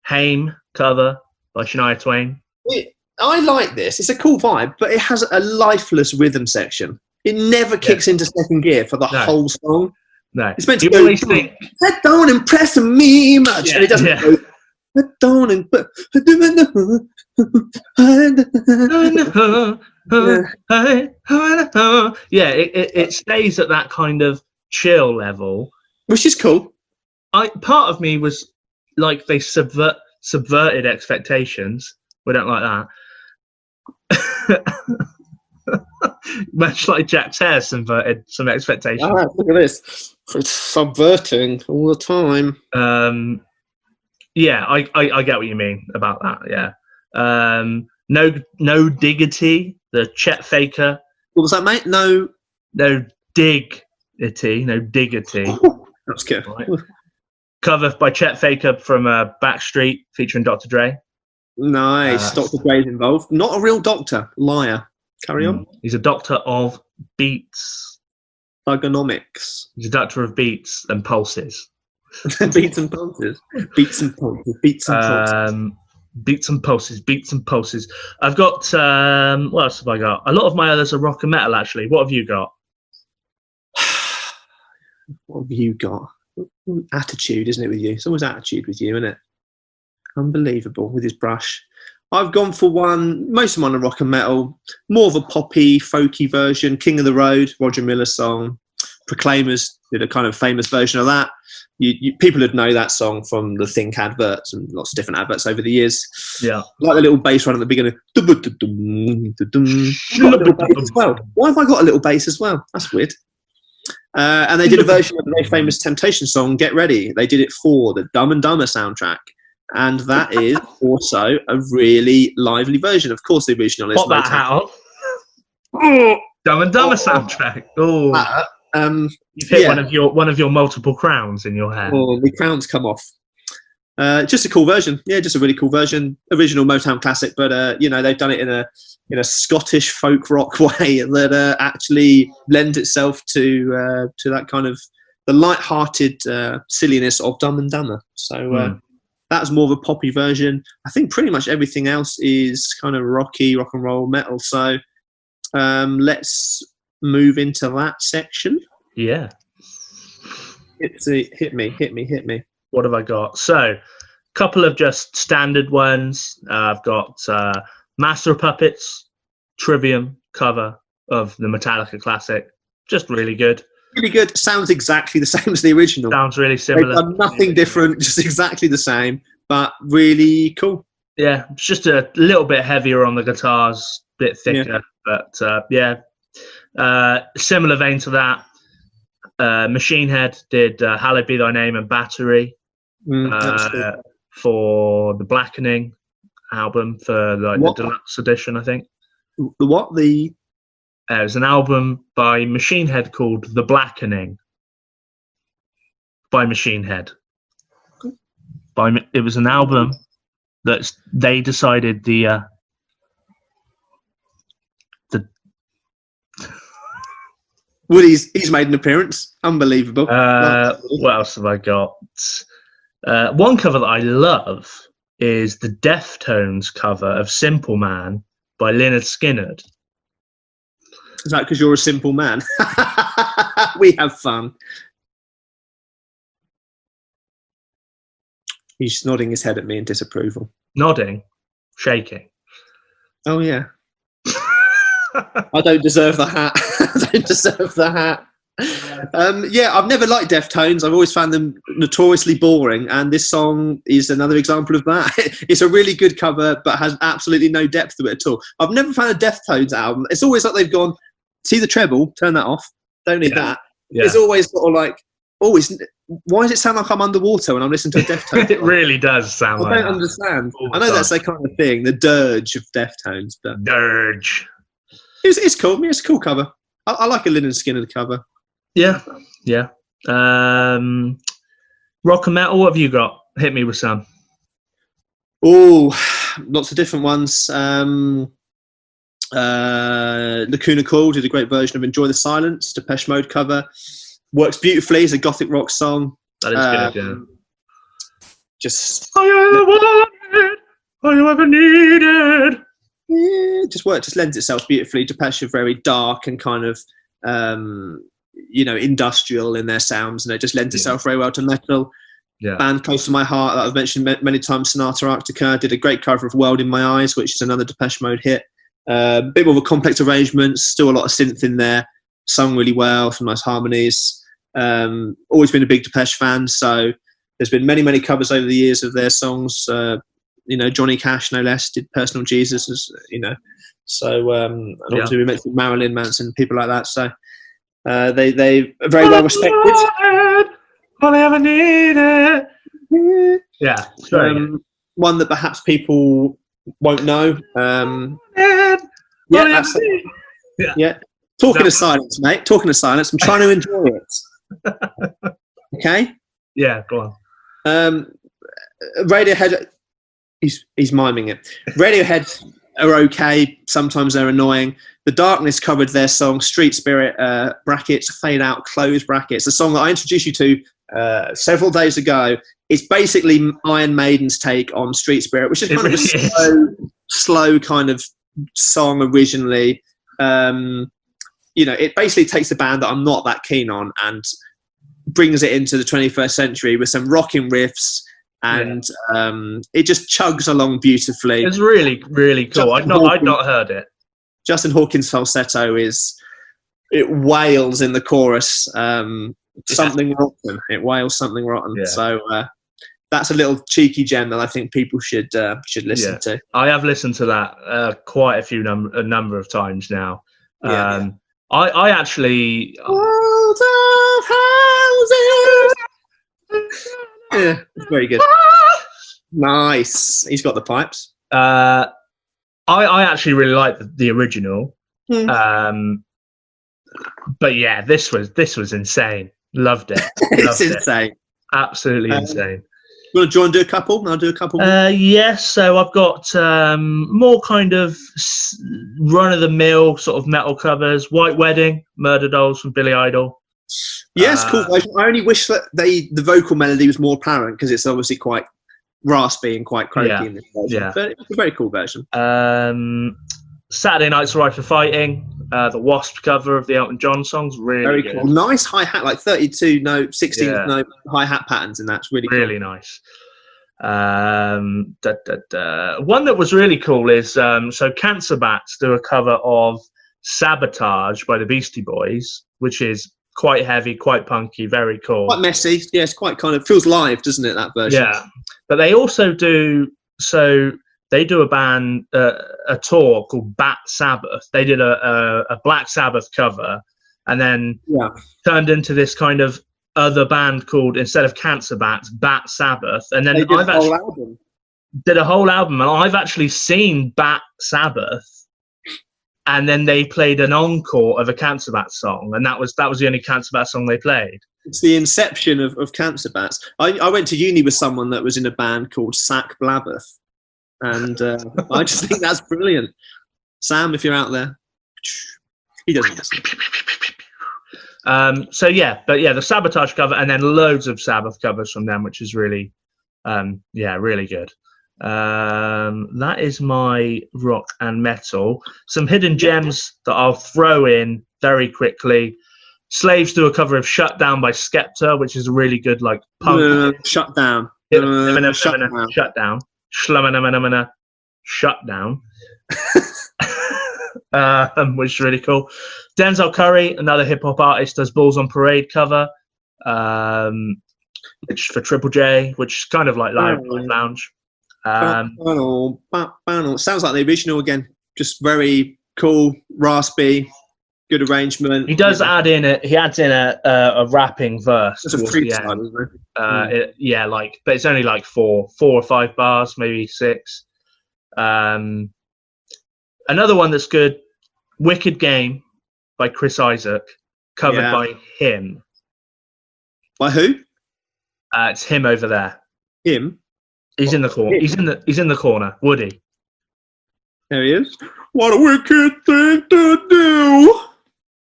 Haim cover by Shania Twain. I like this. It's a cool vibe, but it has a lifeless rhythm section. It never kicks into second gear for the whole song. No, it's meant to go. That don't impress me much, and it doesn't go. That don't impress. It stays at that kind of chill level, which is cool. Part of me was like, they subverted expectations. We don't like that. Much like Jack's hair subverted some expectations. Ah, look at this. It's subverting all the time. Yeah, I get what you mean about that. Yeah. No Diggity, the Chet Faker. What was that, mate? No Diggity. No Diggity. That's good. Right. Cover by Chet Faker from Backstreet, featuring Dr. Dre. Nice. Dr. Dre's involved. Not a real doctor. Liar. Carry on. He's a doctor of beats. Ergonomics. He's a doctor of beats and pulses. Beats and pulses. Beats and pulses. Beats and pulses. Beats and pulses. Beats and pulses. I've got, what else have I got? A lot of my others are rock and metal, actually. What have you got? What have you got? Attitude, isn't it, with you? It's always attitude with you, isn't it? Unbelievable, with his brush. I've gone for one, most of mine are rock and metal, more of a poppy, folky version. King of the Road, Roger Miller's song. Proclaimers did a kind of famous version of that. People would know that song from the Think adverts and lots of different adverts over the years. Yeah. Like the little bass run at the beginning. Got a little bass as well. Why have I got a little bass as well? That's weird. And they did a version of the very famous Temptation song, Get Ready. They did it for the Dumb and Dumber soundtrack. And that is also a really lively version. Of course, the original is... Pop that hat on. Dumb and Dumber soundtrack. Oh, you've hit one of your multiple crowns in your hair. Oh, the crowns come off. Just a cool version. Yeah, just a really cool version. Original Motown classic, but they've done it in a Scottish folk rock way that actually lends itself to that kind of the light-hearted silliness of Dumb and Dumber. So that's more of a poppy version. I think pretty much everything else is kind of rocky, rock and roll, metal. So let's move into that section. Yeah. Hit me. What have I got? So, a couple of just standard ones. I've got Master of Puppets, Trivium cover of the Metallica classic. Just really good. Really good. Sounds exactly the same as the original. Sounds really similar. They've done nothing different, just exactly the same, but really cool. Yeah, it's just a little bit heavier on the guitars, bit thicker, but similar vein to that. Machine Head did Hallowed Be Thy Name and Battery for the Blackening album for the deluxe edition, I think. The what? It was an album by Machine Head called The Blackening by Machine Head. It was an album that they decided Woody's made an appearance. Unbelievable. What else have I got? One cover that I love is the Deftones cover of Simple Man by Lynyrd Skynyrd. Is that because you're a simple man? We have fun. He's nodding his head at me in disapproval. Nodding? Shaking? Oh, yeah. I don't deserve the hat. I don't deserve the hat. I've never liked Deftones. I've always found them notoriously boring, and this song is another example of that. It's a really good cover, but has absolutely no depth to it at all. I've never found a Deftones album. It's always like they've gone, see the treble, turn that off, don't need that. Yeah. It's always sort of like, why does it sound like I'm underwater when I'm listening to a Deftones? It really does sound like that. I don't understand. I know that's their kind of thing, the dirge of Deftones. But dirge. It's cool. It's a cool cover. I like a Lynyrd Skynyrd cover. Yeah. Rock and metal, what have you got? Hit me with some. Oh, lots of different ones. Lacuna Coil did a great version of Enjoy the Silence, Depeche Mode cover. Works beautifully. It's a gothic rock song. That is good, yeah. Just... All you ever wanted, all you ever needed. Yeah, just lends itself beautifully. Depeche are very dark and kind of, industrial in their sounds, and it just lends itself very well to metal. Yeah. Band close to my heart that I've mentioned many times, Sonata Arctica, did a great cover of World in My Eyes, which is another Depeche Mode hit. Bit more of a complex arrangement, still a lot of synth in there, sung really well, some nice harmonies. Always been a big Depeche fan, so there's been many covers over the years of their songs. Johnny Cash, no less, did Personal Jesus, So, and obviously we mentioned Marilyn Manson, people like that. So they are very well respected. All I ever needed. Yeah. One that perhaps people won't know. Talking of silence, mate. Talking of silence. I'm trying to enjoy it. Okay. Yeah. Go on. Radiohead. He's miming it. Radiohead are okay. Sometimes they're annoying. The Darkness covered their song Street Spirit, brackets, fade out, close brackets. A song that I introduced you to several days ago. It's basically Iron Maiden's take on Street Spirit, which is kind of a slow kind of song originally. It basically takes a band that I'm not that keen on and brings it into the 21st century with some rocking riffs. And it just chugs along beautifully. It's really, really cool. I'd not heard it. Justin Hawkins' falsetto is it wails in the chorus. Something rotten. It wails something rotten. Yeah. So that's a little cheeky gem that I think people should listen to. I have listened to that quite a number of times now. I actually. Walls of houses. Yeah, it's very good. Nice. He's got the pipes. I actually really like the original. But yeah, this was insane. Loved it. It's insane. Absolutely insane. You want to join? Do a couple? I'll do a couple. Yes. So I've got more kind of run-of-the-mill sort of metal covers. White Wedding, Murder Dolls from Billy Idol. Yes, cool. I only wish that the vocal melody was more apparent because it's obviously quite raspy and quite croaky in this version. Yeah. But it's a very cool version. Saturday Night's Right for Fighting, the Wasp cover of the Elton John songs, really good. Cool. Nice hi-hat, like 32 note, 16th note hi-hat patterns, and that's really cool. Really nice. One that was really cool is so Cancer Bats do a cover of Sabotage by the Beastie Boys, which is quite heavy, quite punky, very cool. Quite messy. Yeah, it's quite kind of feels live, doesn't it, that version? Yeah. But they also do they do a tour called Bat Sabbath. They did a Black Sabbath cover and then turned into this kind of other band called, instead of Cancer Bats, Bat Sabbath. And then did a whole album. And I've actually seen Bat Sabbath. And then they played an encore of a Cancer Bats song. And that was the only Cancer Bats song they played. It's the inception of Cancer Bats. I went to uni with someone that was in a band called Sack Blabberth. And I just think that's brilliant. Sam, if you're out there, he doesn't listen. The Sabotage cover and then loads of Sabbath covers from them, which is really, really good. That is my rock and metal. Some hidden gems that I'll throw in very quickly. Slaves do a cover of Shut Down by Skepta, which is a really good punk. Shut Down. Shut Down. Shlamana Shut Down. Which is really cool. Denzel Curry, another hip hop artist, does Bulls on Parade cover, which for Triple J, which is kind of like Live Lounge. Sounds like the original again. Just very cool, raspy, good arrangement. He does add in he adds in a rapping verse. It's a freestyle, isn't it? But it's only like four or five bars, maybe 6. Another one that's good, Wicked Game by Chris Isaac, covered by him. By who? It's him over there. Him? He's in the corner. He's in the corner. Woody. There he is. What a wicked thing to do.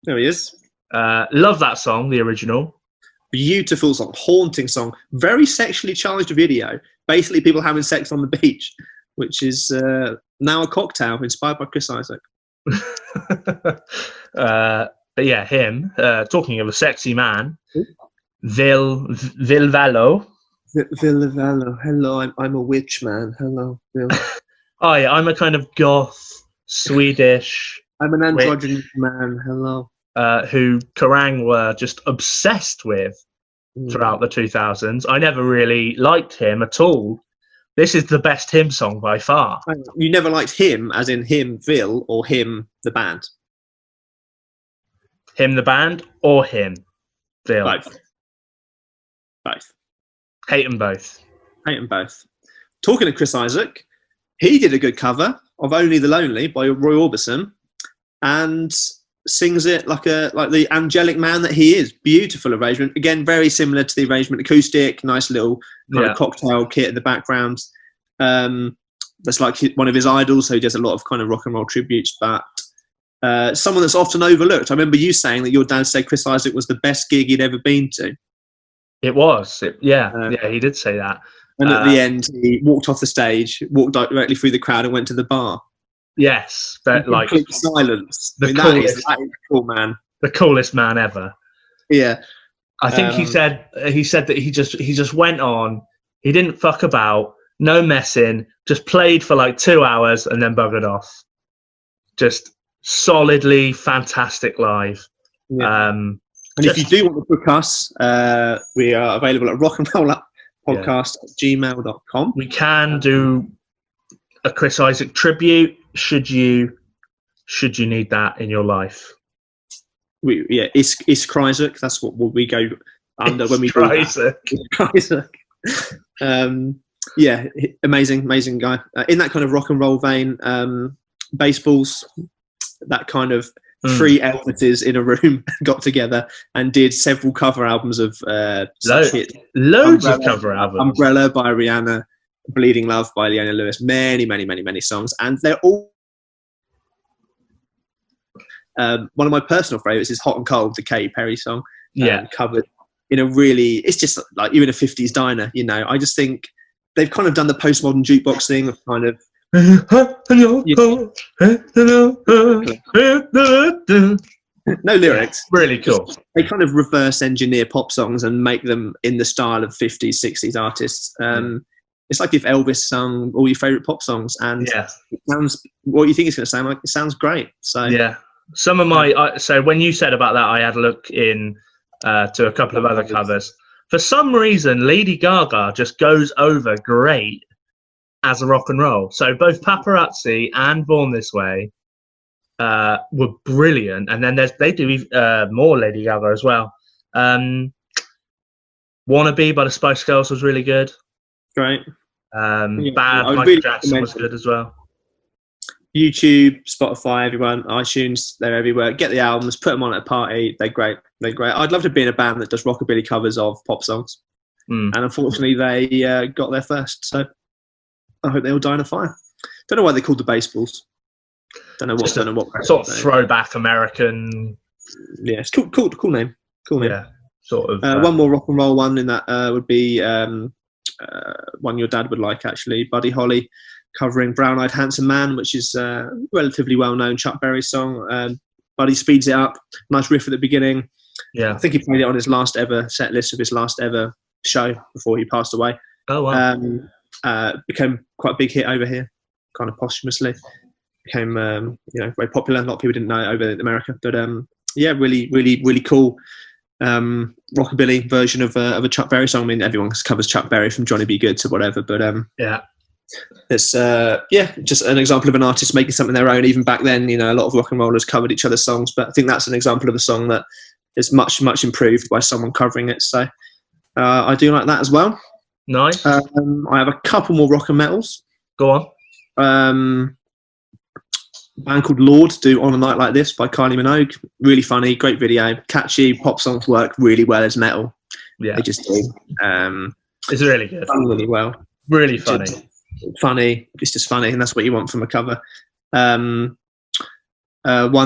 There he is. Love that song, the original. Beautiful song, haunting song, very sexually charged video. Basically, people having sex on the beach, which is now a cocktail inspired by Chris Isaac. But yeah, him. Talking of a sexy man, Vilvallo. Vilvallo. Hello, I'm a witch man. Hello, Vil. Oh yeah, I'm a kind of goth Swedish. I'm an androgynous man. Hello. Who Kerrang were just obsessed with throughout the 2000s. I never really liked him at all. This is the best him song by far. You never liked him, as in him, Vil, or him, the band? Him, the band, or him, Vil? Both. Hate them both. Talking to Chris Isaac, he did a good cover of Only the Lonely by Roy Orbison and sings it like the angelic man that he is. Beautiful arrangement. Again, very similar to the arrangement. Acoustic, nice little kind of cocktail kit in the background. That's like one of his idols, so he does a lot of kind of rock and roll tributes, but someone that's often overlooked. I remember you saying that your dad said Chris Isaac was the best gig he'd ever been to. It was. He did say that. And at the end, he walked off the stage, walked directly through the crowd and went to the bar. Yes, but like complete silence. That is cool, man. The coolest man ever. Yeah, I think he said that he just went on. He didn't fuck about, no messing, just played for like 2 hours and then buggered off. Just solidly fantastic live. Yeah. And if you do want to book us, we are available at rockandrollupodcast@gmail.com. We can do a Chris Isaac tribute should you need that in your life. Is Kryzak. That's what we go under when we do that. Amazing guy. In that kind of rock and roll vein, Baseballs, that kind of 3 Elvises in a room got together and did several cover albums of loads of cover albums. Umbrella by Rihanna, Bleeding Love by Leona Lewis, many songs, and they're all. One of my personal favourites is Hot and Cold, the Katy Perry song. Covered in a really, it's just like you're in a 50s diner, you know. I just think they've kind of done the postmodern jukebox thing of kind of no lyrics. Really cool. They kind of reverse engineer pop songs and make them in the style of 50s, 60s artists. It's like if Elvis sung all your favourite pop songs, and it sounds what you think it's going to sound like. It sounds great. So some of my so when you said about that, I had a look in to a couple of other covers. For some reason, Lady Gaga just goes over great as a rock and roll. So both Paparazzi and Born This Way were brilliant, and then they do more Lady Gaga as well. Wannabe by the Spice Girls was really good. Great. Bad Michael Jackson was good as well. YouTube, Spotify, everyone, iTunes, they're everywhere. Get the albums, put them on at a party. They're great. I'd love to be in a band that does rockabilly covers of pop songs. And unfortunately, they got there first. So I hope they all die in a fire. Don't know why they're called the Baseballs. Don't know what sort of throwback American. Yeah, it's cool name. Cool name. Yeah, sort of. One more rock and roll one in that would be one your dad would like, actually. Buddy Holly covering Brown Eyed Handsome Man, which is a relatively well-known Chuck Berry song. Buddy speeds it up, nice riff at the beginning. Yeah, I think he played it on his last ever set list of his last ever show before he passed away. Oh wow! Became quite a big hit over here, kind of posthumously. Became very popular. A lot of people didn't know it over in America, but really cool rockabilly version of a Chuck Berry song. I mean, everyone covers Chuck Berry from Johnny B. Good to whatever, but it's just an example of an artist making something their own. Even back then, a lot of rock and rollers covered each other's songs, but I think that's an example of a song that is much improved by someone covering it. So I do like that as well. Nice. I have a couple more rock and metals. Go on. A band called Lord do On a Night Like This by Kylie Minogue. Really funny, great video, catchy. Pop songs work really well as metal. Yeah, they just do. It's really good. Done really well. Really funny. Funny. It's just funny, and that's what you want from a cover. One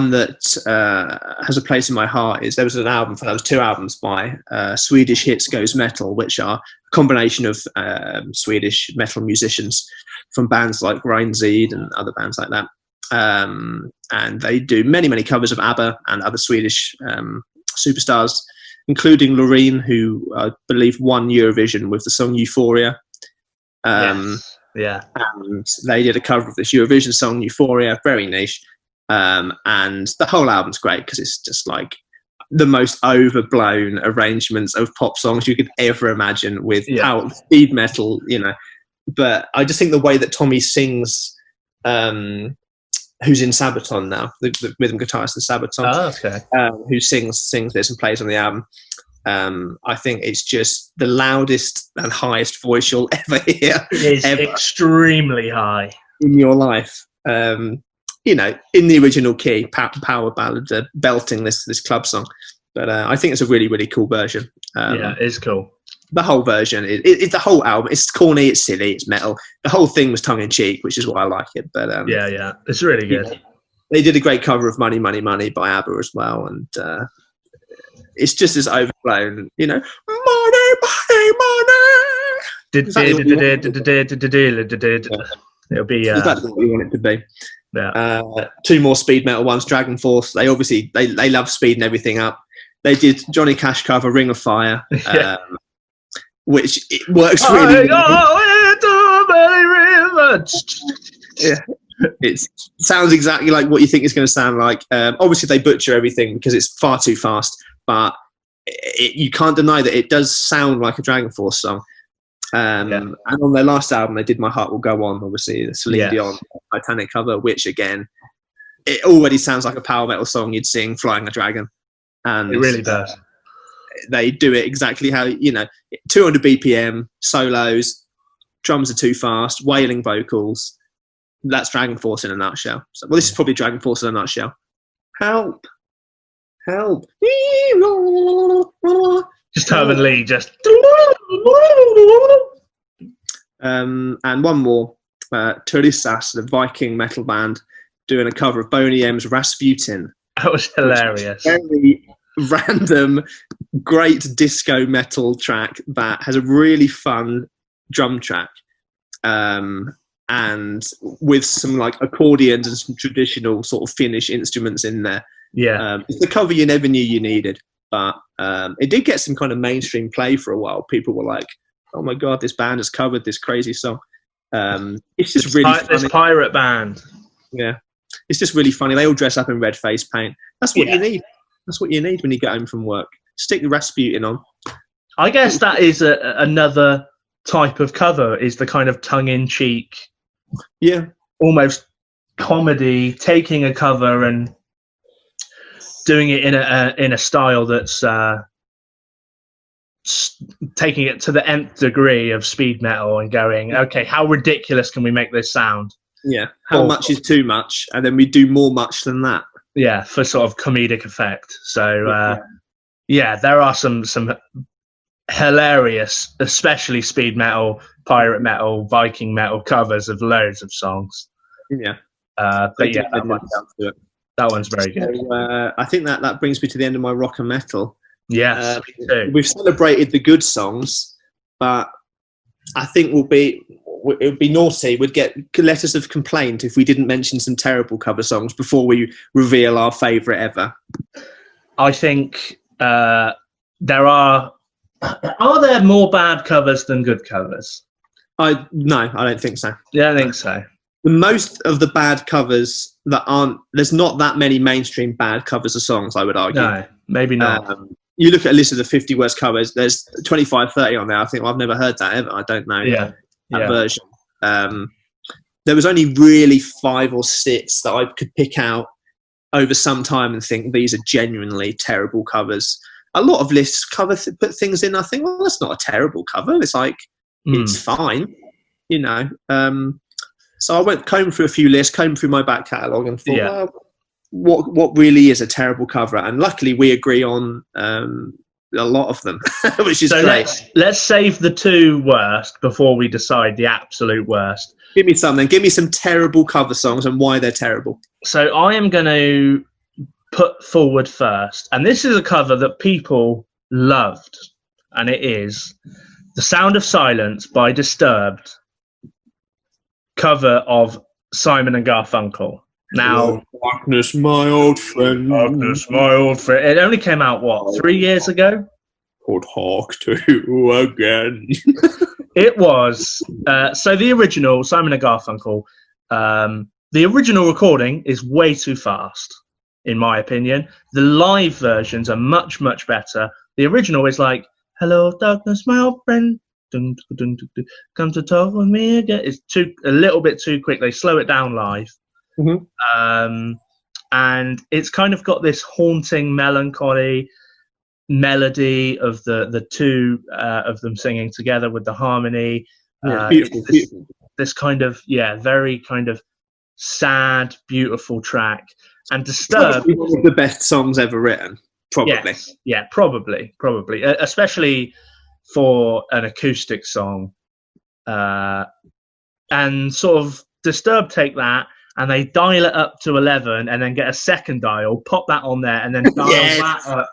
that has a place in my heart is there was two albums by Swedish Hits Goes Metal, which are a combination of Swedish metal musicians from bands like Reinseed and other bands like that. And they do many covers of ABBA and other Swedish superstars, including Loreen, who I believe won Eurovision with the song Euphoria. Yes. Yeah. And they did a cover of this Eurovision song Euphoria, very niche. And the whole album's great because it's just like the most overblown arrangements of pop songs you could ever imagine with speed metal, But I just think the way that Tommy sings, who's in Sabaton now, the rhythm guitarist in Sabaton, who sings this and plays on the album. I think it's just the loudest and highest voice you'll ever hear. It is extremely high in your life. In the original key, power ballad, belting this club song. But I think it's a really, really cool version. It's cool. The whole version, it's the whole album. It's corny, it's silly, it's metal. The whole thing was tongue in cheek, which is why I like it. But it's really good. They did a great cover of "Money, Money, Money" by ABBA as well, and it's just as overblown. Money, money, money. It'll be exactly what you want it to be. Yeah. Two more speed metal ones. Dragon Force. They obviously they love speeding everything up. They did Johnny Cash cover "Ring of Fire," which it works really well. It sounds exactly like what you think it's going to sound like. Obviously, they butcher everything because it's far too fast, but you can't deny that it does sound like a Dragon Force song. And on their last album, they did "My Heart Will Go On." Obviously, the Celine Dion Titanic cover, which again, it already sounds like a power metal song you'd sing flying a dragon. And it really does. They do it exactly how 200 BPM, solos, drums are too fast, wailing vocals. That's Dragon Force in a nutshell. So, well, this is probably Dragon Force in a nutshell. Help! Just Herman Lee, just. And one more, Turissas, the Viking metal band, doing a cover of Boney M's Rasputin. That was hilarious. Very random, great disco metal track that has a really fun drum track. And with some like accordions and some traditional sort of Finnish instruments in there. Yeah. It's the cover you never knew you needed, but it did get some kind of mainstream play for a while. People were like, oh my God, this band has covered this crazy song. It's just really funny. This pirate band. Yeah. It's just really funny. They all dress up in red face paint. That's what you need. That's what you need when you get home from work. Stick the Rasputin on. I guess that is another type of cover, is the kind of tongue-in-cheek, almost comedy, taking a cover and doing it in a style that's taking it to the nth degree of speed metal and going, okay, how ridiculous can we make this sound? Yeah, how much is too much, and then we do more much than that. Yeah, for sort of comedic effect. So there are some hilarious, especially speed metal, pirate metal, Viking metal covers of loads of songs. Yeah, that one's very good. So, I think that brings me to the end of my rock and metal. Yes, we've celebrated the good songs, but I think it would be naughty. We'd get letters of complaint if we didn't mention some terrible cover songs before we reveal our favourite ever. I think there are there more bad covers than good covers? No, I don't think so. Yeah, I think so. Most of the bad covers there's not that many mainstream bad covers of songs, I would argue. No, maybe not. You look at a list of the 50 worst covers, there's 25, 30 on there. I think, well, I've never heard that ever. I don't know that version. There was only really 5 or 6 that I could pick out over some time and think these are genuinely terrible covers. A lot of lists put things in, I think, well, that's not a terrible cover. It's like, it's fine, So I went combed through a few lists, combed through my back catalogue and thought, well, what really is a terrible cover? And luckily we agree on a lot of them, which is great. Let's save the 2 worst before we decide the absolute worst. Give me some then. Give me some terrible cover songs and why they're terrible. So I am going to put forward first, and this is a cover that people loved, and it is The Sound of Silence by Disturbed, cover of Simon and Garfunkel. Now, darkness, my old friend. Darkness, my old friend. It only came out, 3 years ago? Could hark to you again. It was. So the original, Simon and Garfunkel, the original recording is way too fast, in my opinion. The live versions are much, much better. The original is like, hello, darkness, my old friend. Dun, dun, dun, dun, come to talk with me again. It's a little bit too quick. They slow it down live. Mm-hmm. And it's kind of got this haunting, melancholy melody of the two of them singing together with the harmony. Beautiful. This kind of very kind of sad, beautiful track. And Disturbed, one of the best songs ever written, probably. Yes, probably, especially for an acoustic song. And sort of Disturbed take that and they dial it up to 11 and then get a second dial, pop that on there, and then dial that up,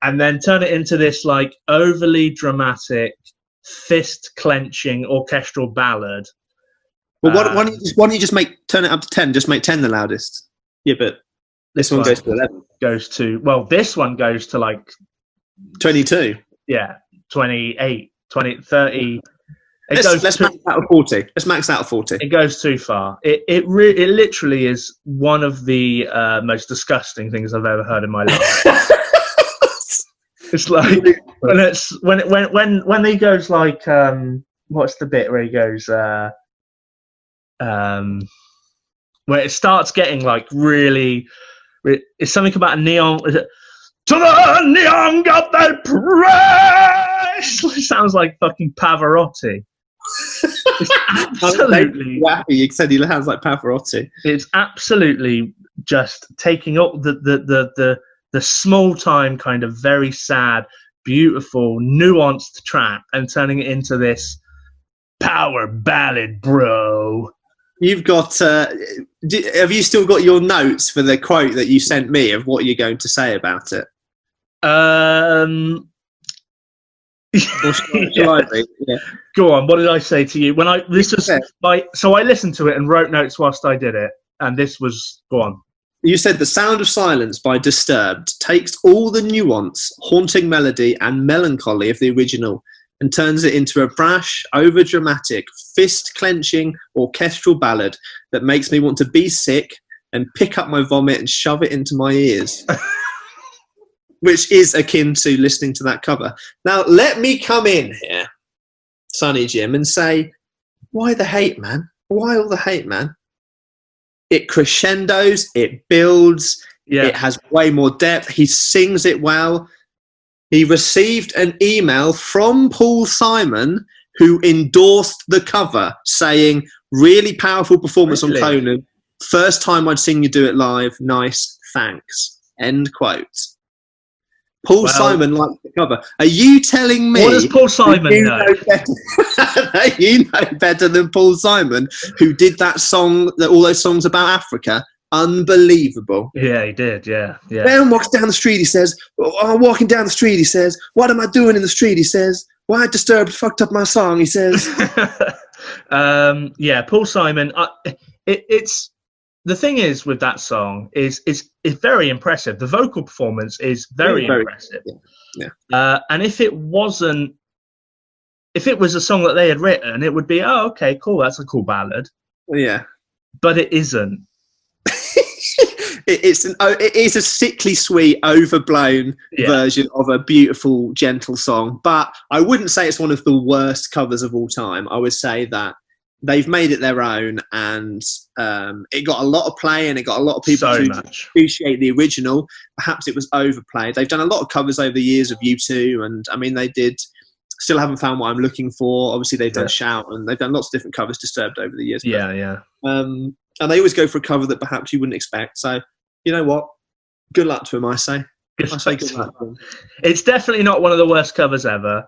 and then turn it into this like overly dramatic, fist-clenching orchestral ballad. Well, why don't you just turn it up to 10? Just make 10 the loudest. Yeah, but this one goes to 11. This one goes to like 22. Yeah, 28, 20, 30. Let's max out of 40. Let's max out of 40. It goes too far. It literally is one of the most disgusting things I've ever heard in my life. It's like when he goes like what's the bit where he goes where it starts getting like really, it's something about a neon. Is it, to the neon got that price? It sounds like fucking Pavarotti. It's absolutely happy you said he sounds like Pavarotti. It's absolutely just taking up the small time kind of very sad, beautiful, nuanced track and turning it into this power ballad, bro. You've got. Have you still got your notes for the quote that you sent me of what you're going to say about it? Yeah. Go on. What did I say to you when I? This was so I listened to it and wrote notes whilst I did it, and this was go on. You said the sound of silence by Disturbed takes all the nuance, haunting melody, and melancholy of the original and turns it into a brash, over-dramatic, fist-clenching orchestral ballad that makes me want to be sick and pick up my vomit and shove it into my ears. Which is akin to listening to that cover. Now, let me come in here, Sonny Jim, and say, why the hate, man? Why all the hate, man? It crescendos, it builds, it has way more depth. He sings it well. He received an email from Paul Simon, who endorsed the cover, saying, really powerful performance on Conan. First time I'd seen you do it live. Nice, thanks. End quote. Paul Simon liked the cover. Are you telling me... What does Paul Simon know? You know better than Paul Simon, who did that song, all those songs about Africa. Unbelievable. Yeah, he did, yeah. Ben walks down the street, he says, I'm walking down the street, he says, what am I doing in the street, he says, why Disturbed fucked up my song, he says. Paul Simon, it's... The thing is with that song is very impressive. The vocal performance is very impressive. Yeah. And if it was a song that they had written, it would be, oh, okay, cool, that's a cool ballad. Yeah. But it isn't. It is a sickly sweet, overblown version of a beautiful, gentle song. But I wouldn't say it's one of the worst covers of all time. I would say that they've made it their own, and it got a lot of play, and it got a lot of people to appreciate the original. Perhaps it was overplayed. They've done a lot of covers over the years of U2, and I mean, they did Still Haven't Found What I'm Looking For. Obviously, they've done Shout, and they've done lots of different covers, Disturbed, over the years. And they always go for a cover that perhaps you wouldn't expect. So, you know what? Good luck to him, I say. Good luck to him. It's definitely not one of the worst covers ever,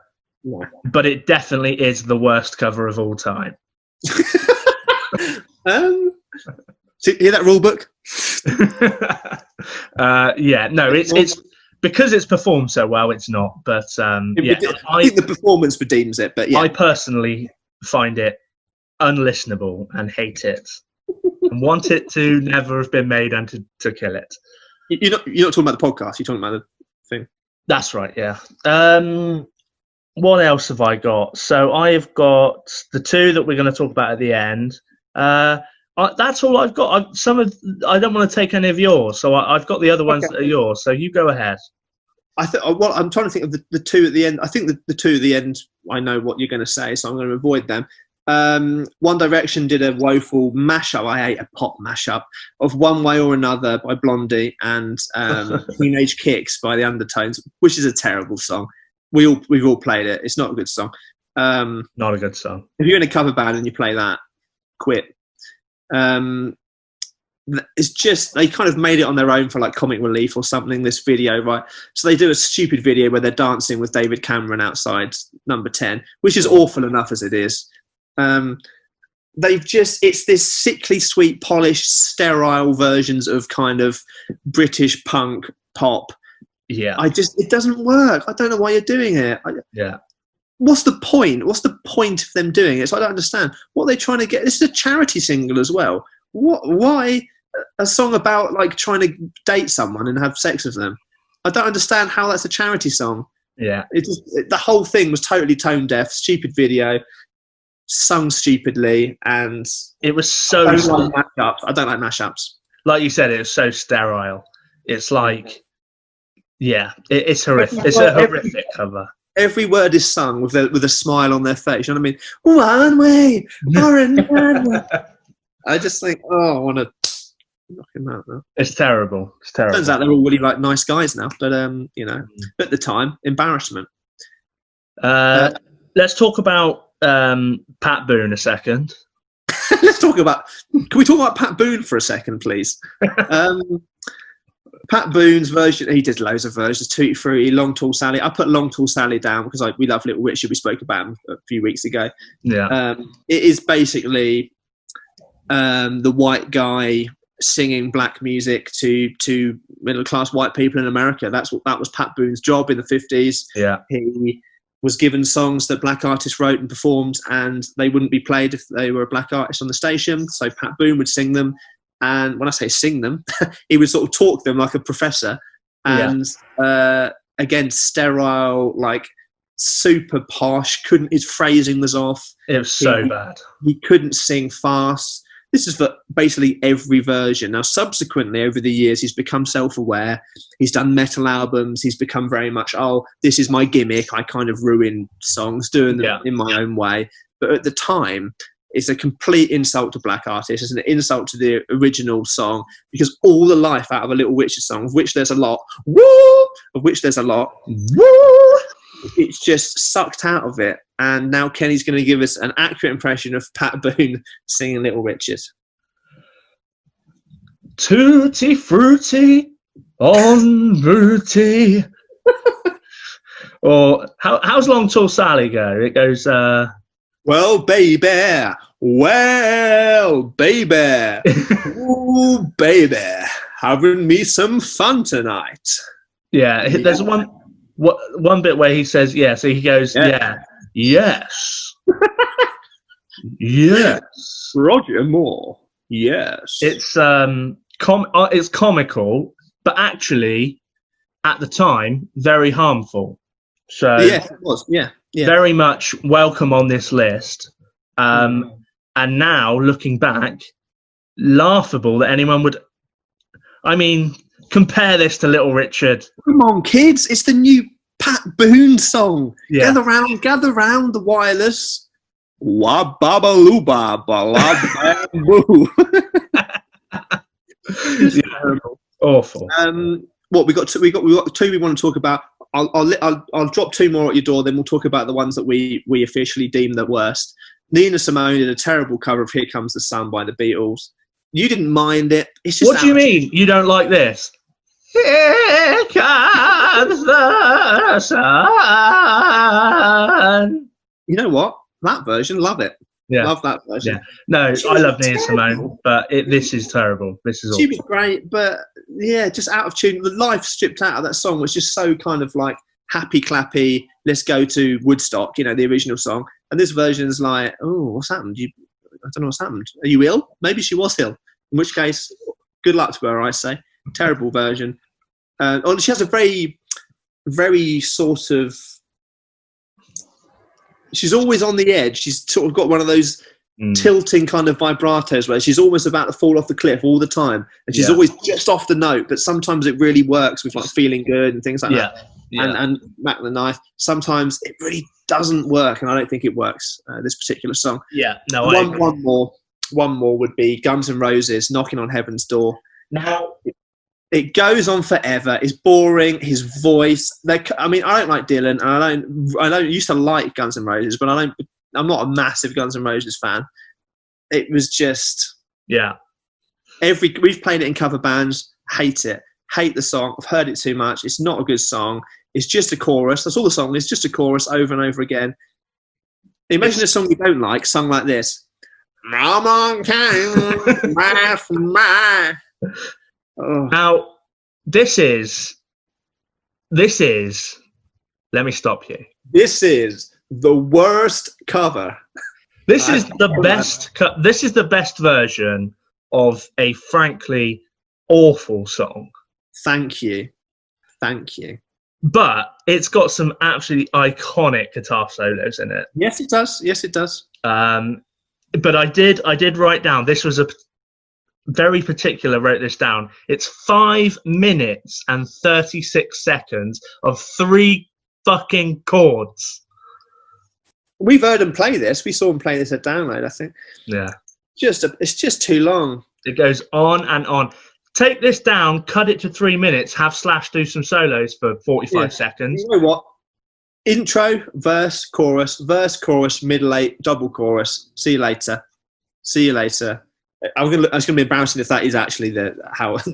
but it definitely is the worst cover of all time. So hear that rule book? It's because it's performed so well. It's not, but I think the performance redeems it. But I personally find it unlistenable and hate it, and want it to never have been made and to kill it. You're not talking about the podcast. You're talking about the thing. That's right. Yeah. What else have I got? So I've got the two that we're going to talk about at the end. That's all I've got. I don't want to take any of yours, so I've got the other ones that are yours. So you go ahead. I'm trying to think of the two at the end. I think the two at the end, I know what you're going to say, so I'm going to avoid them. One Direction did a woeful mashup. I hate a pop mashup of One Way or Another by Blondie and Teenage Kicks by the Undertones, which is a terrible song. We've all played it. It's not a good song. Not a good song. If you're in a cover band and you play that, quit. It's just they kind of made it on their own for like comic relief or something. This video, right? So they do a stupid video where they're dancing with David Cameron outside Number 10, which is awful enough as it is. It's this sickly sweet, polished, sterile versions of kind of British punk pop. Yeah, it doesn't work. I don't know why you're doing it. What's the point? What's the point of them doing it? So I don't understand. What are they trying to get? This is a charity single as well. Why a song about like trying to date someone and have sex with them? I don't understand how that's a charity song. Yeah, the whole thing was totally tone deaf. Stupid video. sung stupidly, and it was so. I don't like mashups. I don't like mashups. Like you said, it was so sterile. It's like, it's horrific. It's a horrific cover. Every word is sung with a smile on their face. You know what I mean? One way or another. I just think, I want to knock him out now. It's terrible. It's terrible. Turns out they're all really like nice guys now, but at the time, embarrassment. Let's talk about Pat Boone a second. Can we talk about Pat Boone for a second, please? Pat Boone's version, he did loads of versions. Tutti Frutti, Long Tall Sally. I put Long Tall Sally down because we love Little Richard. We spoke about him a few weeks ago. Yeah. It is basically the white guy singing black music to middle class white people in America. That was Pat Boone's job in the 50s. Yeah. He was given songs that black artists wrote and performed, and they wouldn't be played if they were a black artist on the station. So Pat Boone would sing them. And when I say sing them, he would sort of talk them like a professor. And again, sterile, like super posh. His phrasing was off. It was so bad. He couldn't sing fast. This is for basically every version. Now, subsequently, over the years, he's become self-aware. He's done metal albums. He's become very much, this is my gimmick. I kind of ruin songs, doing them in my own way. But at the time, it's a complete insult to black artists. It's an insult to the original song, because all the life out of a Little Richard song, of which there's a lot, woo, it's just sucked out of it. And now Kenny's going to give us an accurate impression of Pat Boone singing Little Richard. Tutti Frutti on Booty. Or how's Long Tall Sally go? It goes, well, baby, ooh, baby, having me some fun tonight. Yeah, there's one bit where he says, so he goes, yes, yes. Roger Moore, yes. It's it's comical, but actually, at the time, very harmful. So yes, it was. Yeah. Very much welcome on this list. And now, looking back, laughable that anyone would... I mean, compare this to Little Richard. Come on, kids. It's the new Pat Boone song. Yeah. Gather round the wireless. Wa baba loo ba ba la bamboo. Awful. What we got two we want to talk about. I'll drop two more at your door, then we'll talk about the ones that we officially deem the worst. Nina Simone did a terrible cover of Here Comes the Sun by the Beatles. You didn't mind it. It's just what do you mean you don't like this? Here comes the sun. You know what? That version, love it. Yeah. Love that version. Yeah. No, I love Nina Simone, but this is terrible. This is She awful. was great, but just out of tune. The life stripped out of that song was just so kind of like happy clappy. Let's go to Woodstock, the original song. And this version is like, what's happened? I don't know what's happened. Are you ill? Maybe she was ill. In which case, good luck to her, I say. Terrible version. She has a very, very sort of... She's always on the edge. She's sort of got one of those tilting kind of vibratos where she's almost about to fall off the cliff all the time. And she's always just off the note, but sometimes it really works with like Feeling Good and things like that. Yeah. And Mac the Knife. Sometimes it really doesn't work, and I don't think it works, this particular song. Yeah, no, One more would be Guns N' Roses, Knocking on Heaven's Door. Now, it goes on forever. It's boring. His voice. I don't like Dylan, and I don't used to like Guns N' Roses, but I'm not a massive Guns N' Roses fan. It was just we've played it in cover bands. Hate it. Hate the song. I've heard it too much. It's not a good song. It's just a chorus. That's all the song is. Just a chorus over and over again. Imagine a song you don't like, sung like this. Now, this is. Let me stop you. This is the worst cover. This is the best. This is the best version of a frankly awful song. Thank you. But it's got some absolutely iconic guitar solos in it. Yes, it does. But I did write down, this was a very particular, wrote this down. It's 5 minutes and 36 seconds of 3 fucking chords. We've heard them play this. We saw them play this at Download, I think. Yeah. It's just too long. It goes on and on. Take this down, cut it to 3 minutes, have Slash do some solos for 45 seconds. You know what? Intro, verse, chorus, middle eight, double chorus. See you later. It's gonna be embarrassing if that is actually the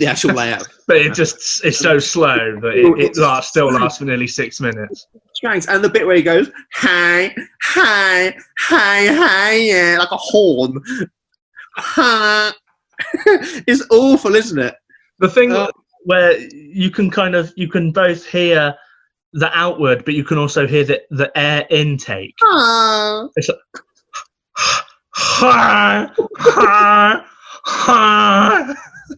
actual layout. But it's so slow that it still lasts for nearly 6 minutes. And the bit where he goes, hi, yeah, like a horn. It's awful, isn't it? The thing where you can both hear the outward, but you can also hear the air intake. It's like,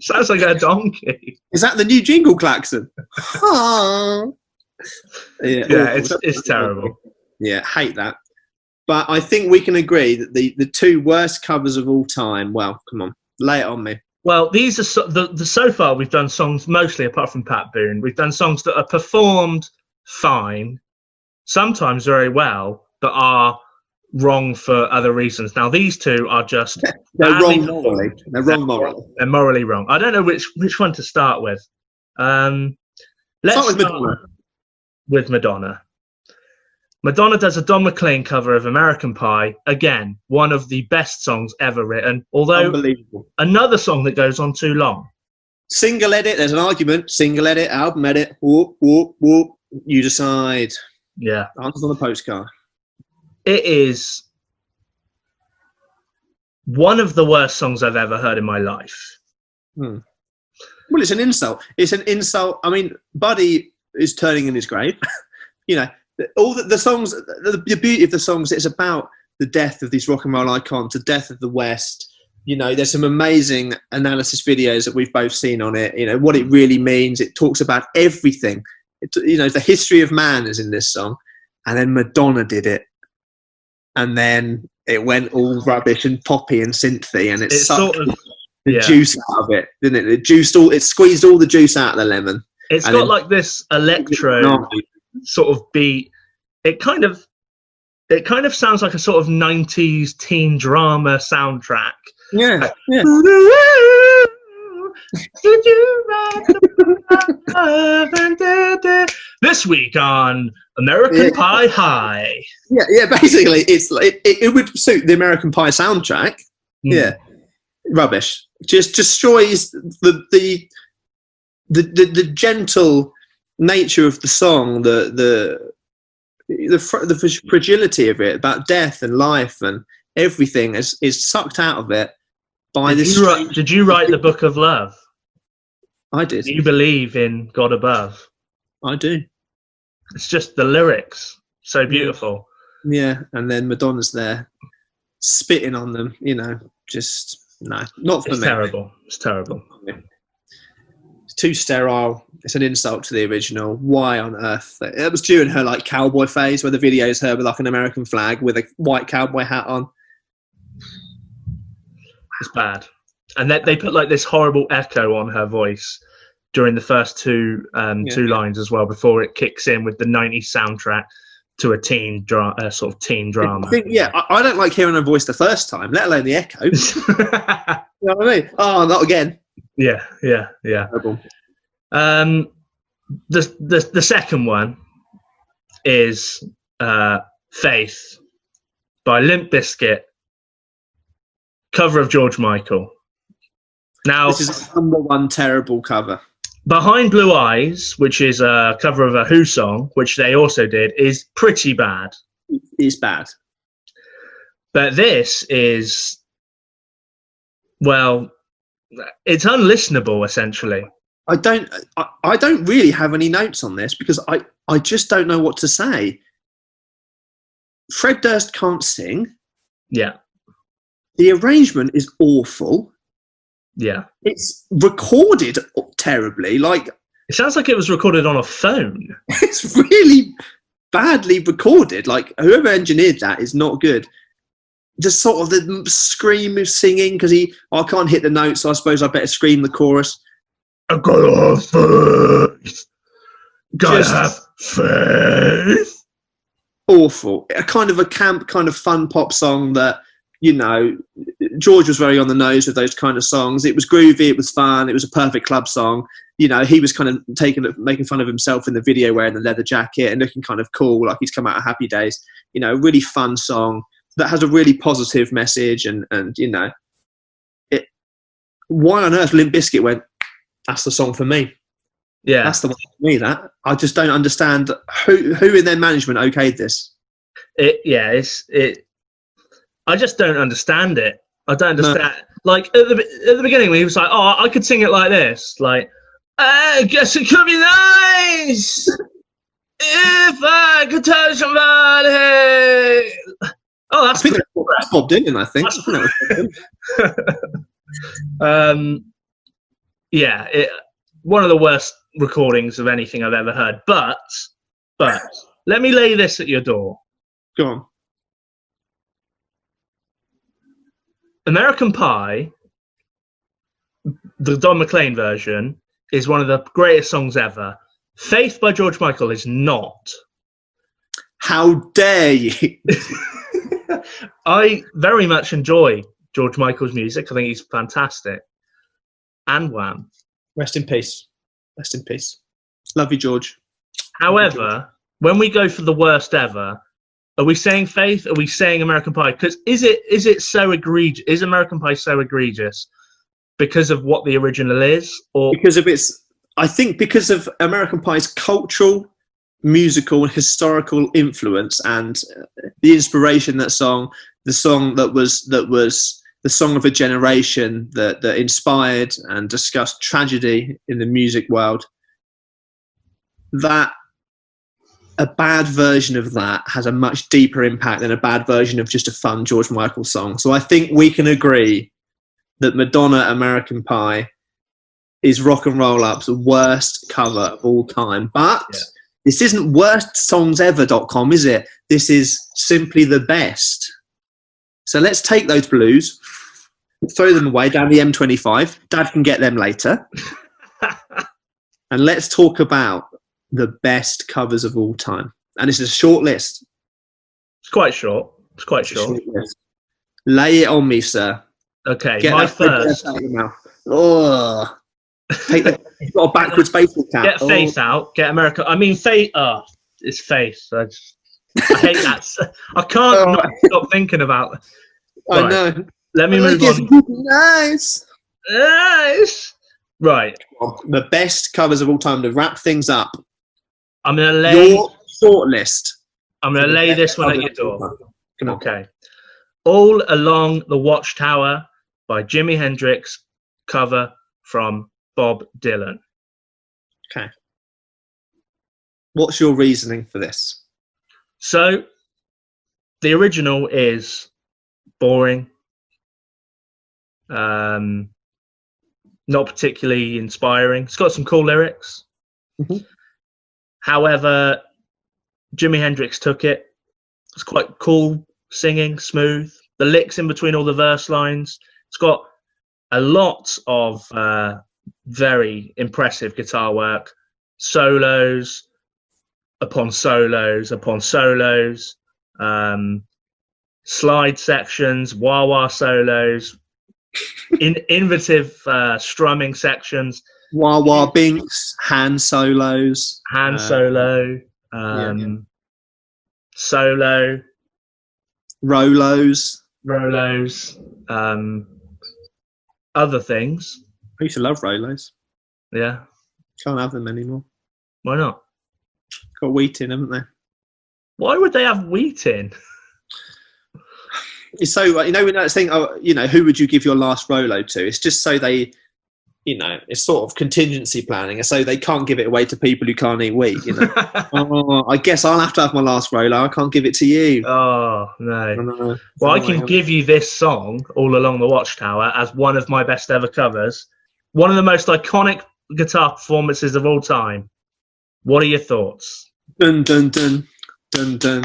sounds like a donkey. Is that the new jingle klaxon? It's terrible. Yeah, hate that. But I think we can agree that the 2 worst covers of all time. Well, come on, lay it on me. Well, these are so far we've done songs mostly, apart from Pat Boone, we've done songs that are performed fine, sometimes very well, but are wrong for other reasons. Now these 2 are just they're wrong morally. They're wrong morally. They're morally wrong. I don't know which one to start with. Let's start with Madonna. Madonna does a Don McLean cover of American Pie. Again, one of the best songs ever written, although another song that goes on too long. Single edit, there's an argument. Single edit, album edit, whoop, whoop, whoop. You decide. Yeah. Answers on the postcard. It is one of the worst songs I've ever heard in my life. Well, it's an insult. It's an insult. I mean, Buddy is turning in his grave. You know, all the songs, the beauty of the songs, it's about the death of these rock and roll icons, the death of the West. You know, there's some amazing analysis videos that we've both seen on it. You know, what it really means. It talks about everything. You know, the history of man is in this song. And then Madonna did it. And then it went all rubbish and poppy and synthy, and it sucked the juice out of it, didn't it? It squeezed all the juice out of the lemon. It's got like this electro sort of beat. It kind of sounds like a sort of 90s teen drama soundtrack. Yeah. Yeah. Did you write the this week on American Pie High? Yeah. Basically, it would suit the American Pie soundtrack. Yeah, rubbish. Just destroys the gentle nature of the song, the fragility of it, about death and life and everything is sucked out of it by this. Did you write the Book of Love? I did. Do you believe in God above? I do. It's just the lyrics, so beautiful. Yeah, and then Madonna's there, spitting on them. You know, just no, not for me. Terrible. It's terrible. It's too sterile. It's an insult to the original. Why on earth? It was during her like cowboy phase, where the video is her with like an American flag with a white cowboy hat on. It's bad. And they put like this horrible echo on her voice during the first two lines as well, before it kicks in with the 90s soundtrack to a sort of teen drama. I don't like hearing her voice the first time, let alone the echo. You know what I mean? Oh, not again. Yeah. Terrible. The second one is Faith by Limp Bizkit, cover of George Michael. Now, this is the number one terrible cover. Behind Blue Eyes, which is a cover of a Who song, which they also did, is pretty bad. It's bad. But this is, well, it's unlistenable, essentially. I don't really have any notes on this because I just don't know what to say. Fred Durst can't sing. Yeah. The arrangement is awful. Yeah. It's recorded terribly. Like, it sounds like it was recorded on a phone. It's really badly recorded. Like, whoever engineered that is not good. just sort of the scream of singing because I can't hit the notes, so I suppose I better scream the chorus. I gotta have faith. Gotta have faith. Awful. A kind of a camp, kind of fun pop song that, you know, George was very on the nose with those kind of songs. It was groovy, it was fun, it was a perfect club song. You know, he was kind of making fun of himself in the video wearing the leather jacket and looking kind of cool, like he's come out of Happy Days. You know, really fun song that has a really positive message and you know, why on earth Limp Bizkit went, that's the song for me. Yeah. That's the one for me, that. I just don't understand who in their management okayed this. I just don't understand it. I don't understand. No. Like at the beginning, when he was like, "Oh, I could sing it like this," like, "I guess it could be nice if I could touch somebody." Oh, that's Bob Dylan, I think. Yeah, one of the worst recordings of anything I've ever heard. But let me lay this at your door. Go on. American Pie, the Don McLean version, is one of the greatest songs ever. Faith by George Michael is not. How dare you? I very much enjoy George Michael's music. I think he's fantastic. And Wham. Rest in peace. Rest in peace. Love you, George. However, when we go for the worst ever, are we saying Faith? Are we saying American Pie? Because is it so egregious? Is American Pie so egregious because of what the original is, or because of its? I think because of American Pie's cultural, musical, and historical influence, and the inspiration the song that was the song of a generation that inspired and discussed tragedy in the music world. That a bad version of that has a much deeper impact than a bad version of just a fun George Michael song. So I think we can agree that Madonna American Pie is Rock and Roll Up's worst cover of all time. But this isn't worstsongsever.com, is it? This is simply the best. So let's take those blues, throw them away down the M25. Dad can get them later. And let's talk about the best covers of all time. And this is a short list. It's quite short. It's quite short. Lay it on me, sir. Okay, get my first. Out of your mouth. Oh. Take that. You've got a backwards baseball cap. Get Faith out. Get America. I mean, Faith. Oh, it's Faith. I hate that. I can't not stop thinking about it. Right. I know. Let me move on. Nice. Right. The best covers of all time to wrap things up. I'm going to lay your short list. I'm going to lay this one at your door. Okay. All Along the Watchtower by Jimi Hendrix, cover from Bob Dylan. Okay. What's your reasoning for this? So, the original is boring. Not particularly inspiring. It's got some cool lyrics. Mm-hmm. However, Jimi Hendrix took it. It's quite cool singing, smooth. The licks in between all the verse lines. It's got a lot of very impressive guitar work. Solos upon solos upon solos. Slide sections, wah-wah solos. Innovative strumming sections. Wah-wah binks, hand solos. Solo. Solo. Rolos. Other things. I used to love Rolos. Yeah. Can't have them anymore. Why not? Got wheat in, haven't they? Why would they have wheat in? It's so, you know, when that thing, who would you give your last Rolo to? It's just so they, it's sort of contingency planning. So they can't give it away to people who can't eat wheat, I guess I'll have to have my last Rolo. I can't give it to you. Oh, no. Well, I can give you this song, All Along the Watchtower, as one of my best ever covers. One of the most iconic guitar performances of all time. What are your thoughts? Dun, dun, dun, dun, dun.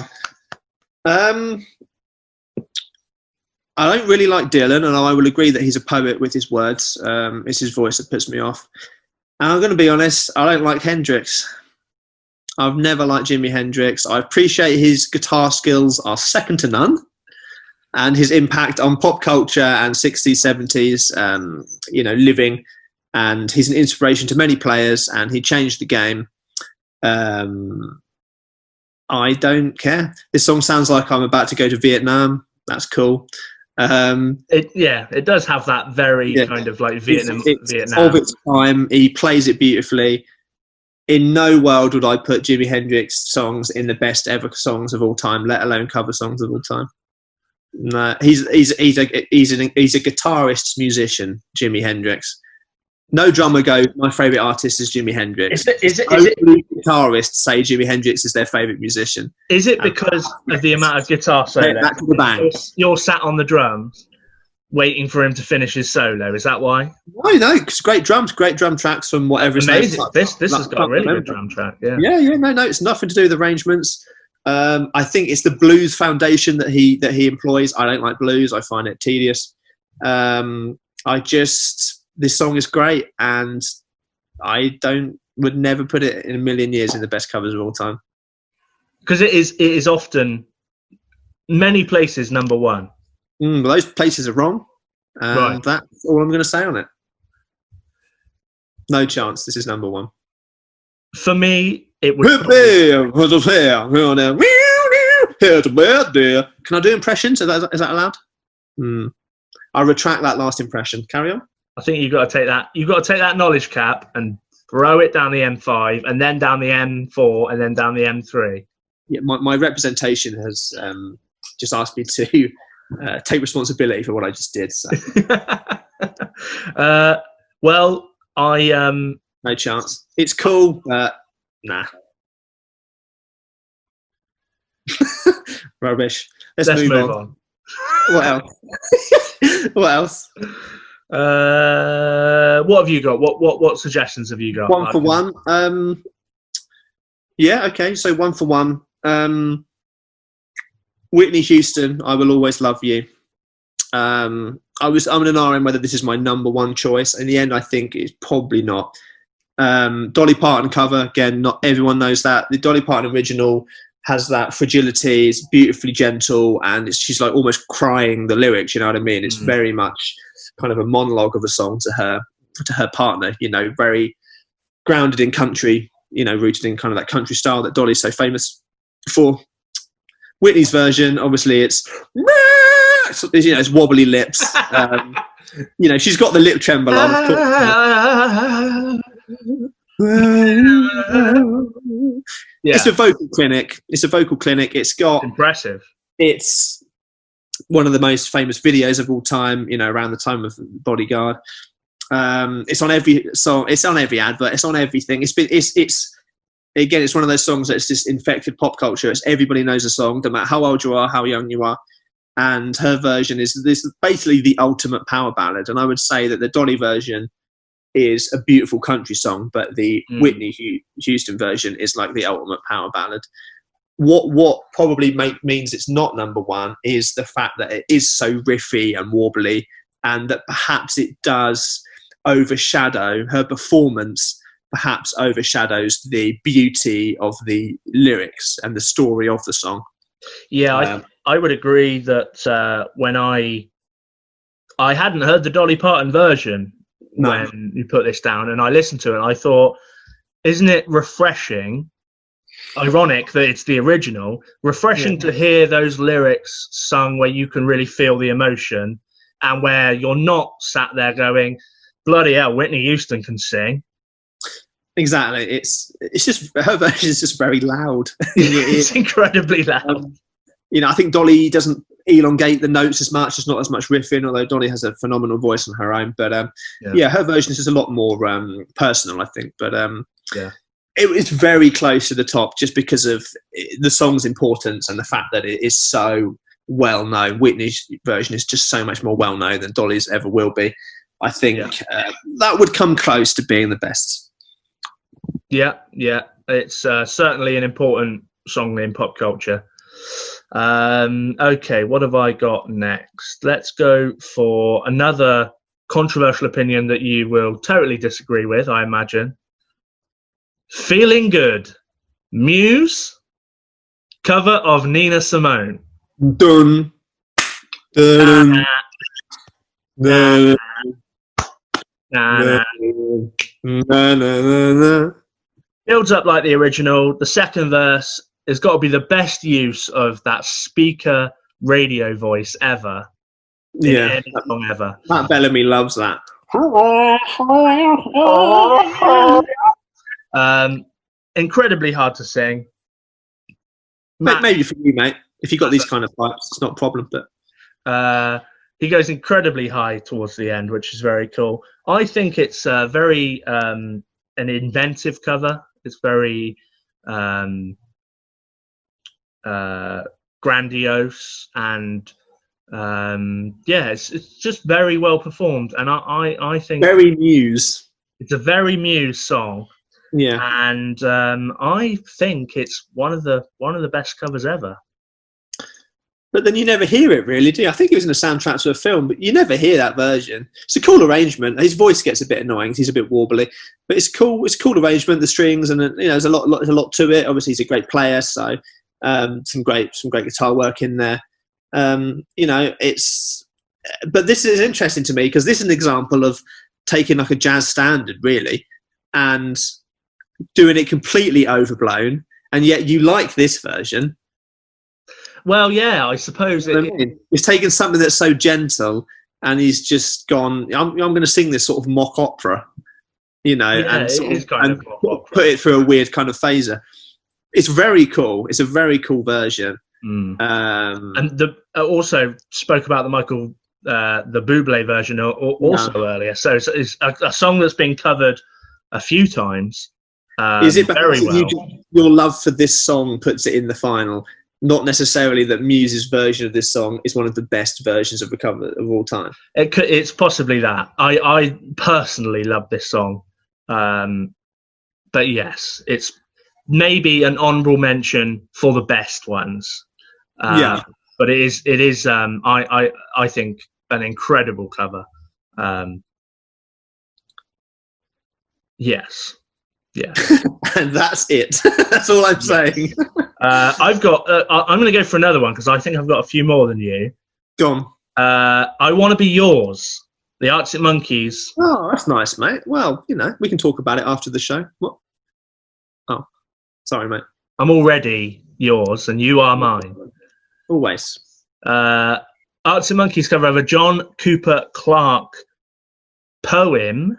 I don't really like Dylan, and I will agree that he's a poet with his words. It's his voice that puts me off. And I'm going to be honest, I don't like Hendrix. I've never liked Jimi Hendrix. I appreciate his guitar skills are second to none, and his impact on pop culture and 60s, 70s, living. And he's an inspiration to many players, and he changed the game. I don't care. This song sounds like I'm about to go to Vietnam. That's cool. It does have that very kind of like Vietnam. Of its time. He plays it beautifully. In no world would I put Jimi Hendrix songs in the best ever songs of all time, let alone cover songs of all time. No, he's a guitarist musician, Jimi Hendrix. No drummer goes, my favourite artist is Jimi Hendrix. Is it guitarists say Jimi Hendrix is their favourite musician? Is it because of the amount of guitar solo? Back to the bang. You're sat on the drums waiting for him to finish his solo. Is that why? No, it's great drums, great drum tracks from whatever. Amazing. This has got a really good drum track. Yeah. No, it's nothing to do with arrangements. I think it's the blues foundation that he employs. I don't like blues. I find it tedious. This song is great, and I would never put it in a million years in the best covers of all time. Because it is often many places number one. Those places are wrong. Right. That's all I'm going to say on it. No chance. This is number one. For me, it would. Can I do impressions? Is that allowed? I retract that last impression. Carry on. I think you've got to take that. You've got to take that knowledge cap and throw it down the M5, and then down the M4, and then down the M3. Yeah, my representation has just asked me to take responsibility for what I just did. So. Well, no chance. It's cool, but nah. Rubbish. Let's move on. What else? What else? What have you got? What suggestions have you got? One for one. Yeah, okay. So one for one. Whitney Houston, I Will Always Love You. I'm in an RM whether this is my number one choice. In the end, I think it's probably not. Dolly Parton cover, again, not everyone knows that. The Dolly Parton original has that fragility, it's beautifully gentle, and she's like almost crying the lyrics, you know what I mean? It's very much kind of a monologue of a song to her partner, very grounded in country, rooted in kind of that country style that Dolly's so famous for. Whitney's version, obviously, it's wobbly lips. She's got the lip tremble on, of course. It's a vocal clinic. It's got impressive. It's one of the most famous videos of all time. Around the time of Bodyguard. It's on every song. It's on every advert. It's on everything. It's one of those songs that's just infected pop culture. It's everybody knows the song, no matter how old you are, how young you are. And her version is basically the ultimate power ballad. And I would say that the Dolly version is a beautiful country song, but the Whitney Houston version is like the ultimate power ballad. What probably means it's not number one is the fact that it is so riffy and warbly, and that perhaps it does overshadow her performance. Perhaps overshadows the beauty of the lyrics and the story of the song. Yeah, I would agree that when I hadn't heard the Dolly Parton version when you put this down, and I listened to it, and I thought, isn't it refreshing? Ironic that it's the original. Refreshing to hear those lyrics sung where you can really feel the emotion, and where you're not sat there going, "Bloody hell, Whitney Houston can sing." Exactly. It's just her version is just very loud. It's incredibly loud. I think Dolly doesn't elongate the notes as much. There's not as much riffing, although Dolly has a phenomenal voice on her own. But her version is just a lot more personal, I think. But it's very close to the top just because of the song's importance and the fact that it is so well known. Whitney's version is just so much more well known than Dolly's ever will be. I think that would come close to being the best. Yeah. It's certainly an important song in pop culture. Okay, what have I got next? Let's go for another controversial opinion that you will totally disagree with, I imagine. Feeling Good. Muse. Cover of Nina Simone. Dun. Dun. Nah, Dun. nah. Na. Builds up like the original. The second verse has got to be the best use of that speaker radio voice ever. In any song ever. Matt Bellamy loves that. Incredibly hard to sing. Matt, Maybe for you, mate. If you've got these kind of pipes, it's not a problem. But he goes incredibly high towards the end, which is very cool. I think it's very an inventive cover. It's very grandiose, and it's just very well performed. And I think very Muse. It's a very Muse song. Yeah, and I think it's one of the best covers ever. But then you never hear it, really, do you? I think it was in a soundtrack to a film, but you never hear that version. It's a cool arrangement. His voice gets a bit annoying; he's a bit warbly, but it's cool. It's a cool arrangement. The strings, and there's a lot to it. Obviously, he's a great player, so some great guitar work in there. It's. But this is interesting to me because this is an example of taking like a jazz standard, really, and doing it completely overblown, and yet you like this version. Well, yeah, I suppose he's taken something that's so gentle, and he's just gone. I'm going to sing this sort of mock opera, and put it through a weird kind of phaser. It's very cool. It's a very cool version. And also spoke about the Bublé version earlier. So it's a song that's been covered a few times. Is it very well? Your love for this song puts it in the final? Not necessarily that Muse's version of this song is one of the best versions of a cover of all time. It's possibly that. I personally love this song. But yes, it's maybe an honourable mention for the best ones. But it is I think an incredible cover. Yes. Yeah. And that's it. That's all I'm saying. I'm going to go for another one because I think I've got a few more than you. Go on. I Want to Be Yours, the Arctic Monkeys. Oh, that's nice, mate. Well, we can talk about it after the show. What? Oh, sorry, mate. I'm already yours and you are mine. Always. Arctic Monkeys cover of a John Cooper Clarke poem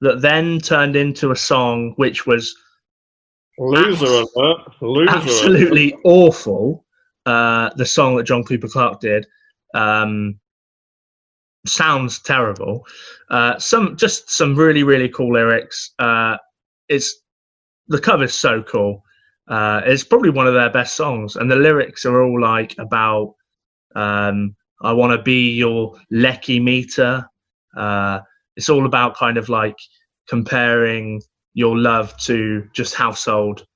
that then turned into a song which was absolutely awful. The song that John Cooper Clarke did sounds terrible. Some really, really cool lyrics. The cover's so cool. It's probably one of their best songs, and the lyrics are all like about I want to be your lecky meter. It's all about kind of like comparing your love to just household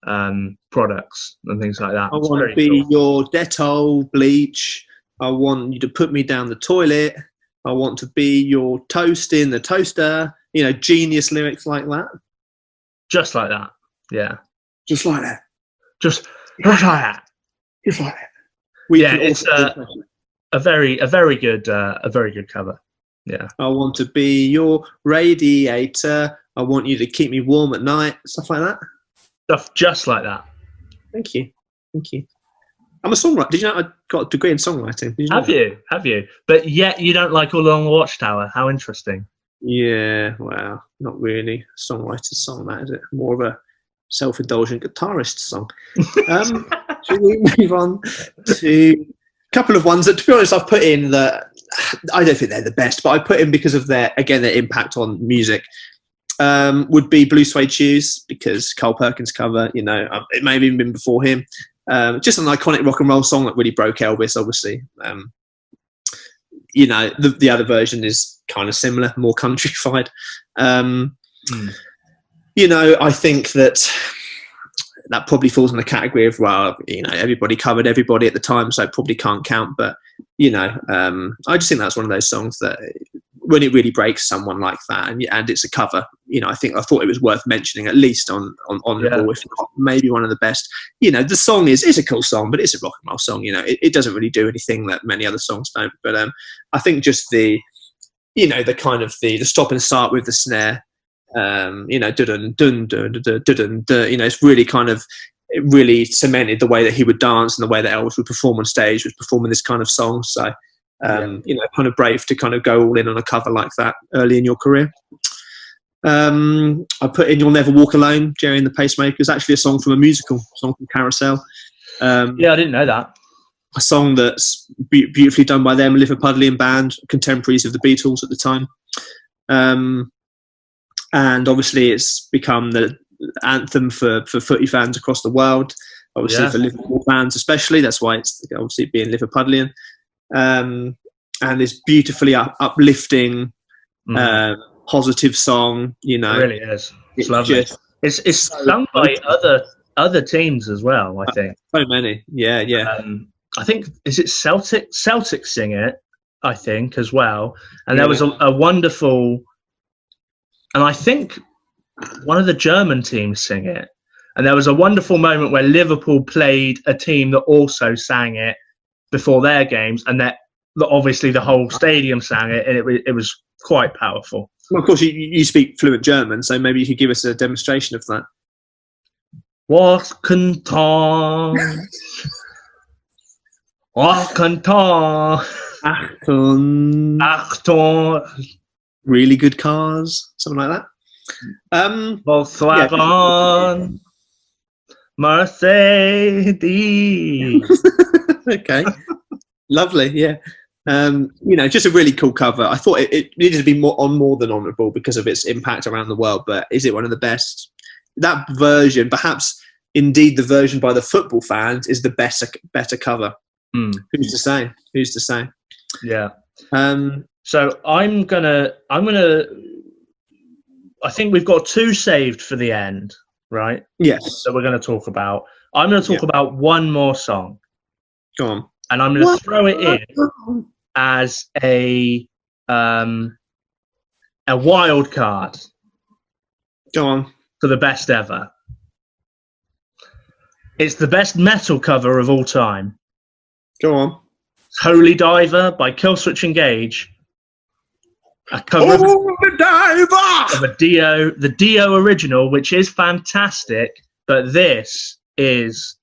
products and things like that. I want to be your Dettol bleach. I want you to put me down the toilet. I want to be your toast in the toaster. Genius lyrics like that. Just like that. Yeah. Just like that. Just like that. Just like that. It's a very good cover. Yeah. I want to be your radiator. I want you to keep me warm at night. Stuff like that. Stuff just like that. Thank you. I'm a songwriter. Did you know I got a degree in songwriting? Have you? But yet you don't like All Along the Watchtower. How interesting. Yeah, well, not really a songwriter's song, that is it? More of a self-indulgent guitarist song. Should we move on to a couple of ones that, to be honest, I've put in that I don't think they're the best, but I put in because of their impact on music. Would be Blue Suede Shoes, because Carl Perkins cover, it may have even been before him. Just an iconic rock and roll song that really broke Elvis, obviously. The other version is kind of similar, more countrified. I think that that probably falls in the category of, well, everybody covered everybody at the time, so it probably can't count. But I just think that's one of those songs that when it really breaks someone like that, and it's a cover, I thought it was worth mentioning, at least on Honourable, if not maybe one of the best. The song is a cool song, but it's a rock and roll song. It doesn't really do anything that many other songs don't. But I think just the kind of the stop and start with the snare, dun dun dun dun dun dun. It's really it really cemented the way that he would dance and the way that Elvis would perform on stage, was performing this kind of song. So, kind of brave to kind of go all in on a cover like that early in your career. I put in "You'll Never Walk Alone," Jerry and the Pacemakers, actually a song from a musical, a song from Carousel. I didn't know that. A song that's beautifully done by them, Liverpudlian band, contemporaries of the Beatles at the time. And obviously it's become the anthem for footy fans across the world, obviously for Liverpool fans especially. That's why it's obviously being Liverpudlian. And this beautifully uplifting, positive song, It really is. It's lovely. It's sung by other teams as well, I think. So many. Yeah. I think, is it Celtic sing it, I think, as well. And there was a wonderful, and I think one of the German teams sing it. And there was a wonderful moment where Liverpool played a team that also sang it before their games, and that obviously the whole stadium sang it, and it was quite powerful. Well, of course, you speak fluent German, so maybe you could give us a demonstration of that. Walkenton. Walkenton. Achtung. Really good cars, something like that. Volkswagen. Mercedes. Okay. Lovely, yeah. Just a really cool cover. I thought it needed to be more than Honourable because of its impact around the world, but is it one of the best? That version, perhaps indeed the version by the football fans, is the better cover. Who's to say? Yeah. So I'm gonna I think we've got two saved for the end, right? Yes. So we're gonna talk about, I'm gonna talk about one more song. Go on. And I'm gonna throw it in as a wild card. Go on. For the best ever. It's the best metal cover of all time. Go on. Holy Diver by Killswitch Engage. A cover of a Dio, the Dio original, which is fantastic, but this is,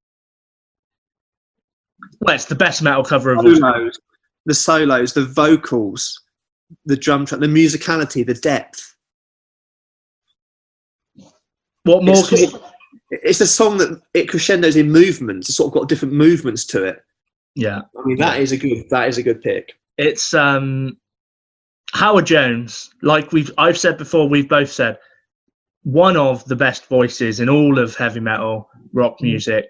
well, it's the best metal cover of all time. The solos, the vocals, the drum track, the musicality, the depth. What more can you... It's a song that it crescendos in movements. It's sort of got different movements to it. Yeah, I mean that is a good pick. It's Howard Jones, like I've said before, we've both said, one of the best voices in all of heavy metal rock music.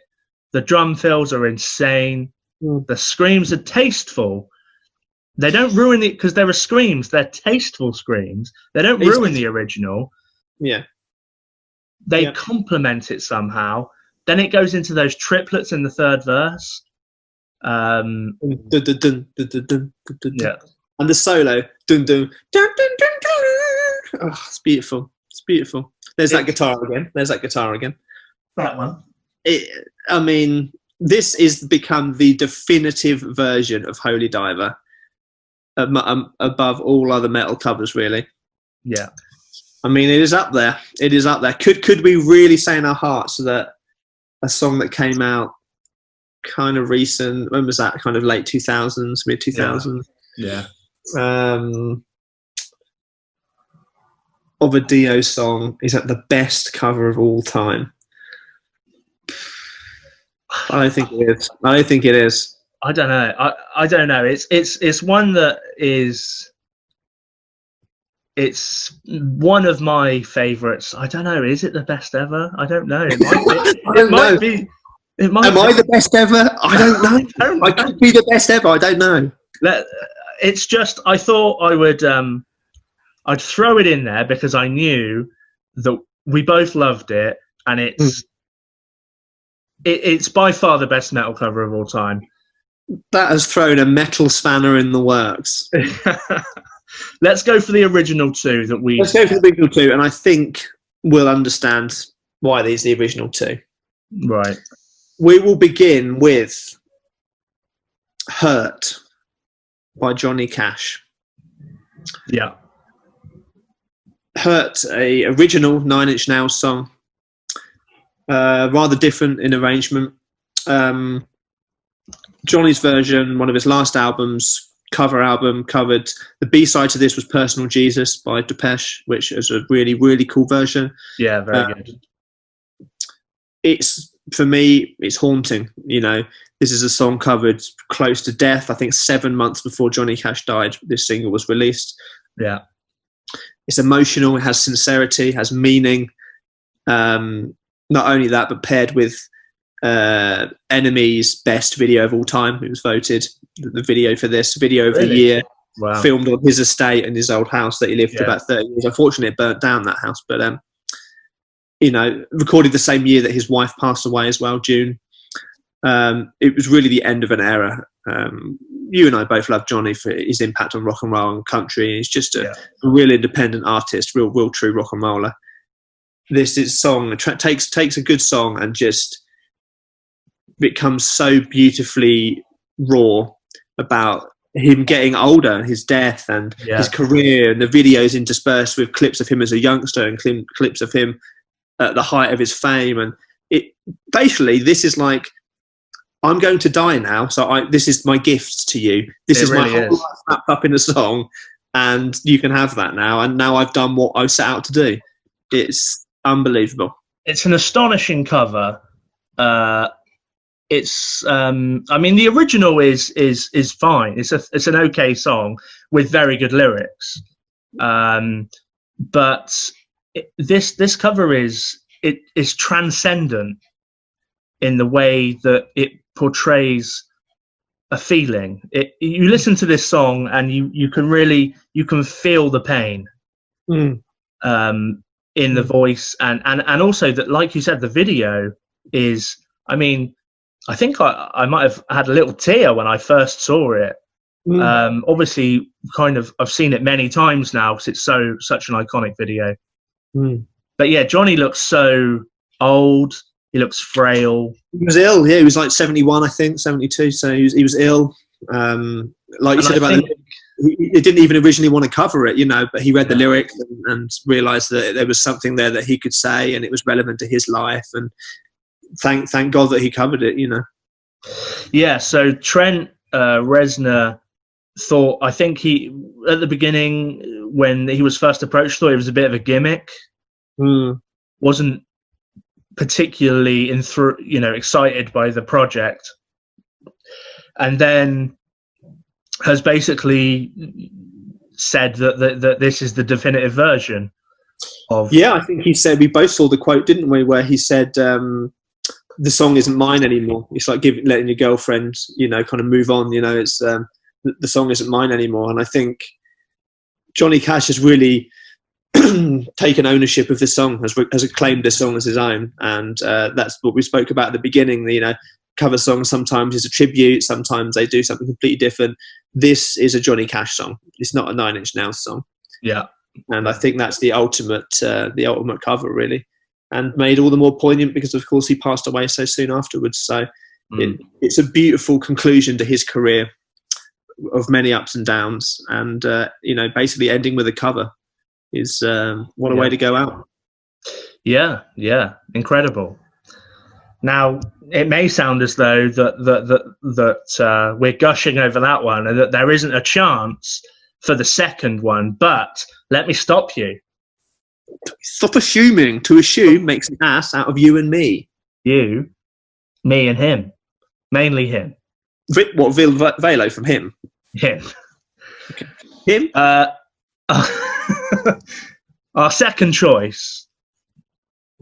The drum fills are insane. The screams are tasteful. They don't ruin it because there are screams. They're tasteful screams. They don't ruin the original. Yeah. They complement it somehow. Then it goes into those triplets in the third verse. Yeah. And the solo. Dun, dun, dun, dun, dun, dun. Oh, it's beautiful. It's beautiful. There's that guitar again. That one. I mean, this is become the definitive version of Holy Diver, above all other metal covers, really. Yeah. I mean, it is up there. Could we really say in our hearts that a song that came out kind of recent, when was that? Kind of late 2000s, mid 2000s? Yeah. Of a Dio song, is that the best cover of all time? I don't think it is. I don't know. I don't know. It's one that is. It's one of my favourites. I don't know. Is it the best ever? I don't know. It might be. Am I the best ever? I don't know. I could be the best ever. I don't know. It's just, I thought I would. I'd throw it in there because I knew that we both loved it, and it's by far the best metal cover of all time. That has thrown a metal spanner in the works. Let's go for the original two that we. Let's go for the original two, and I think we'll understand why these are the original two. Right. We will begin with "Hurt" by Johnny Cash. Yeah. "Hurt," a original Nine Inch Nails song, rather different in arrangement. Johnny's version, one of his last albums, cover album, covered the B-side to this was "Personal Jesus" by Depeche, which is a really, really cool version. Yeah, very good. It's, for me, it's haunting. You know, this is a song covered close to death. I think 7 months before Johnny Cash died, this single was released. Yeah. It's emotional, it has sincerity, has meaning. Not only that, but paired with Enemy's best video of all time. It was voted the video for this video of the year. Wow. Filmed on his estate in his old house that he lived for about 30 years. Unfortunately, it burnt down, that house, but you know, recorded the same year that his wife passed away as well, June. It was really the end of an era. You and I both love Johnny for his impact on rock and roll and country. He's just a real independent artist, real true rock and roller. This is song takes a good song and just becomes so beautifully raw about him getting older, his death, and his career, and the videos interspersed with clips of him as a youngster and clips of him at the height of his fame. And it basically, this is like, I'm going to die now, so this is my gift to you. This is really my whole life wrapped up in a song, and you can have that now. And now I've done what I set out to do. It's unbelievable. It's an astonishing cover. It's I mean, the original is fine. It's an okay song with very good lyrics. But this cover is transcendent in the way that it portrays a feeling. You listen to this song and you can feel the pain in the voice, and also that, like you said, the video is, I mean, I think I might have had a little tear when I first saw it. Obviously, I've seen it many times now because it's such an iconic video. But yeah, Johnny looks so old. He looks frail. He was ill. Yeah, he was like 71, I think, 72. So he was ill. Like you said about he didn't even originally want to cover it, you know, but he read the lyrics and realised that there was something there that he could say, and it was relevant to his life. And thank God that he covered it, you know. Yeah. So Trent Reznor thought, I think he, at the beginning when he was first approached, thought it was a bit of a gimmick. Wasn't particularly excited by the project, and then has basically said that this is the definitive version of. Yeah, I think he said, we both saw the quote, didn't we, where he said, the song isn't mine anymore. It's like letting your girlfriend, you know, kind of move on. You know, it's the song isn't mine anymore. And I think Johnny Cash has really taken ownership of this song, has claimed this song as his own, and that's what we spoke about at the beginning. You know, cover songs sometimes is a tribute, sometimes they do something completely different. This is a Johnny Cash song. It's not a Nine Inch Nails song. Yeah, and I think that's the ultimate cover, really, and made all the more poignant because, of course, he passed away so soon afterwards. So it's a beautiful conclusion to his career of many ups and downs, and basically ending with a cover is what a way to go out. Yeah, incredible. Now, it may sound as though that we're gushing over that one and that there isn't a chance for the second one, but let me stop you. Stop assuming. To assume makes an ass out of you and me. You, me and him. Mainly him. What, Velo from him? Him. Okay. Him? Our second choice,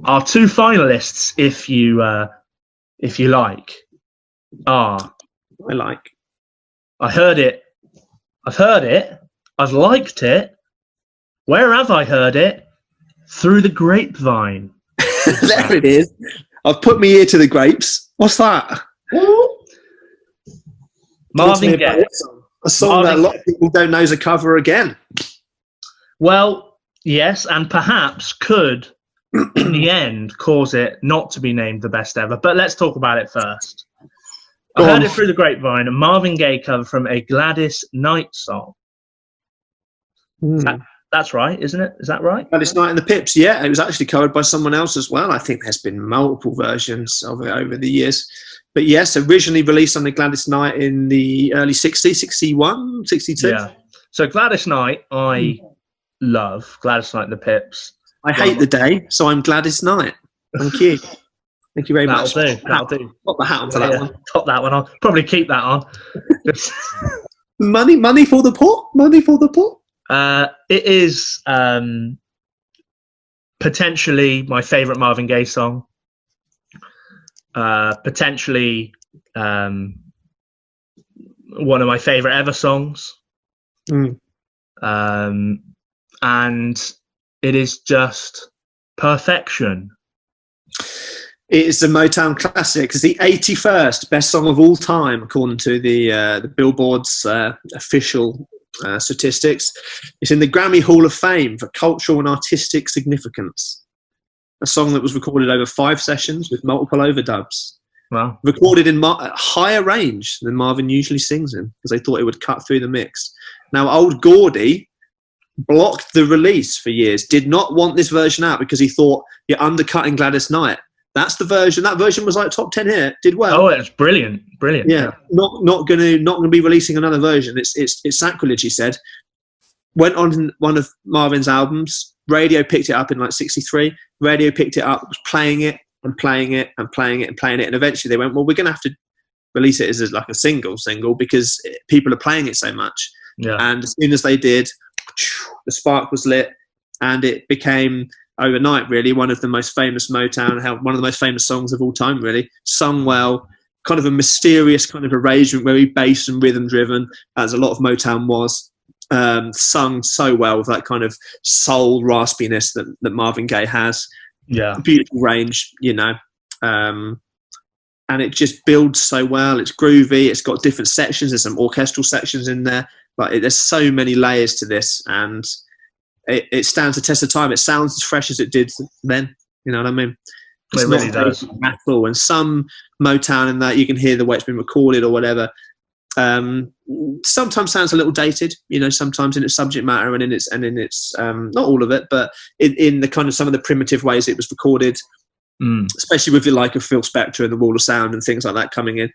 our two finalists, if you like, are. I like. I heard it. I've heard it. I've liked it. Where have I heard it? Through the grapevine. There it is. I've put my ear to the grapes. What's that? Marvin Gaye. A song that a lot of people don't know is a cover again. Well, yes, and perhaps could, in the end, cause it not to be named the best ever. But let's talk about it first. I heard it through the grapevine, a Marvin Gaye cover from a Gladys Knight song. That's right, isn't it? Is that right? Gladys Knight and the Pips, yeah. It was actually covered by someone else as well. I think there's been multiple versions of it over the years. But yes, originally released on the Gladys Knight in the early 60s, 61, 62. Yeah. So Gladys Knight, I love. Gladys Knight and the Pips. I hate the day, so I'm Gladys Knight. Thank you. Thank you very much. That'll do. Put the hat on for that one. Top that one on. Probably keep that on. Money for the poor. Money for the poor. It is potentially my favourite Marvin Gaye song. Potentially one of my favourite ever songs. And it is just perfection. It is a Motown classic. It's the 81st best song of all time, according to the Billboard's official statistics. It's in the Grammy Hall of Fame for cultural and artistic significance. A song that was recorded over 5 sessions with multiple overdubs. Wow. Recorded in higher range than Marvin usually sings in, because they thought it would cut through the mix. Now, old Gordy blocked the release for years, did not want this version out because he thought you're undercutting Gladys Knight. That's the version. That version was like top 10 here. Did well. Oh, it's brilliant. Yeah, not gonna be releasing another version. It's sacrilege. He said. Went on one of Marvin's albums. Radio picked it up in like '63. Radio picked it up, was playing it and playing it and playing it and playing it, and eventually they went, well, we're gonna have to release it as like a single because people are playing it so much. Yeah. And as soon as they did, the spark was lit, and it became overnight really one of the most famous Motown, one of the most famous songs of all time, really. Sung well, kind of a mysterious kind of arrangement, very bass and rhythm driven, as a lot of Motown was. Sung so well with that kind of soul raspiness that Marvin Gaye has. Yeah. Beautiful range, and it just builds so well. It's groovy. It's got different sections. There's some orchestral sections in there. There's so many layers to this, and it stands the test of time. It sounds as fresh as it did then. You know what I mean? It's it really does. At all. And some Motown in that you can hear the way it's been recorded or whatever. Sometimes sounds a little dated. Sometimes in its subject matter and in its not all of it, but in the kind of some of the primitive ways it was recorded. Especially with the like of Phil Spector and the Wall of Sound and things like that coming in,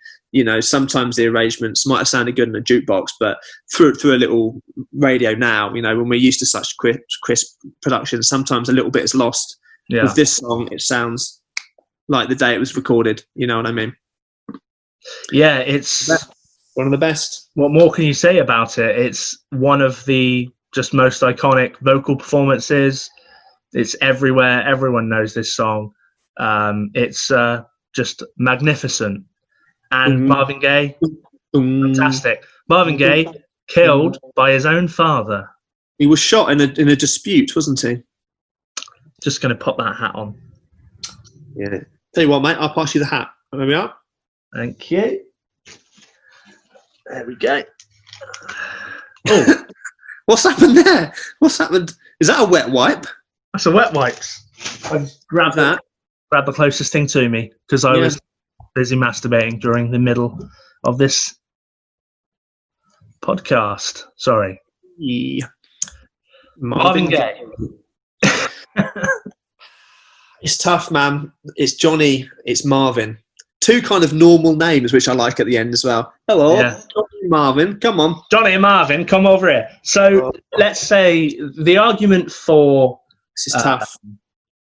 sometimes the arrangements might have sounded good in a jukebox, but through a little radio now, when we're used to such crisp production, sometimes a little bit is lost. Yeah. With this song, it sounds like the day it was recorded. You know what I mean? Yeah, it's one of the best. What more can you say about it? It's one of the just most iconic vocal performances. It's everywhere. Everyone knows this song. It's just magnificent. And Marvin Gaye, fantastic. Marvin Gaye killed by his own father. He was shot in a dispute, wasn't he? Just going to pop that hat on. Yeah. Tell you what, mate, I'll pass you the hat. There we are. Thank you. There we go. Oh, what's happened there? What's happened? Is that a wet wipe? That's a wet wipes. I grabbed that. Grab the closest thing to me because I was busy masturbating during the middle of this podcast. Sorry. Yeah. Marvin Gaye. It's tough, man. It's Johnny. It's Marvin. 2 kind of normal names, which I like at the end as well. Hello, Johnny and Marvin. Come on. Johnny and Marvin, come over here. So let's say the argument for this is tough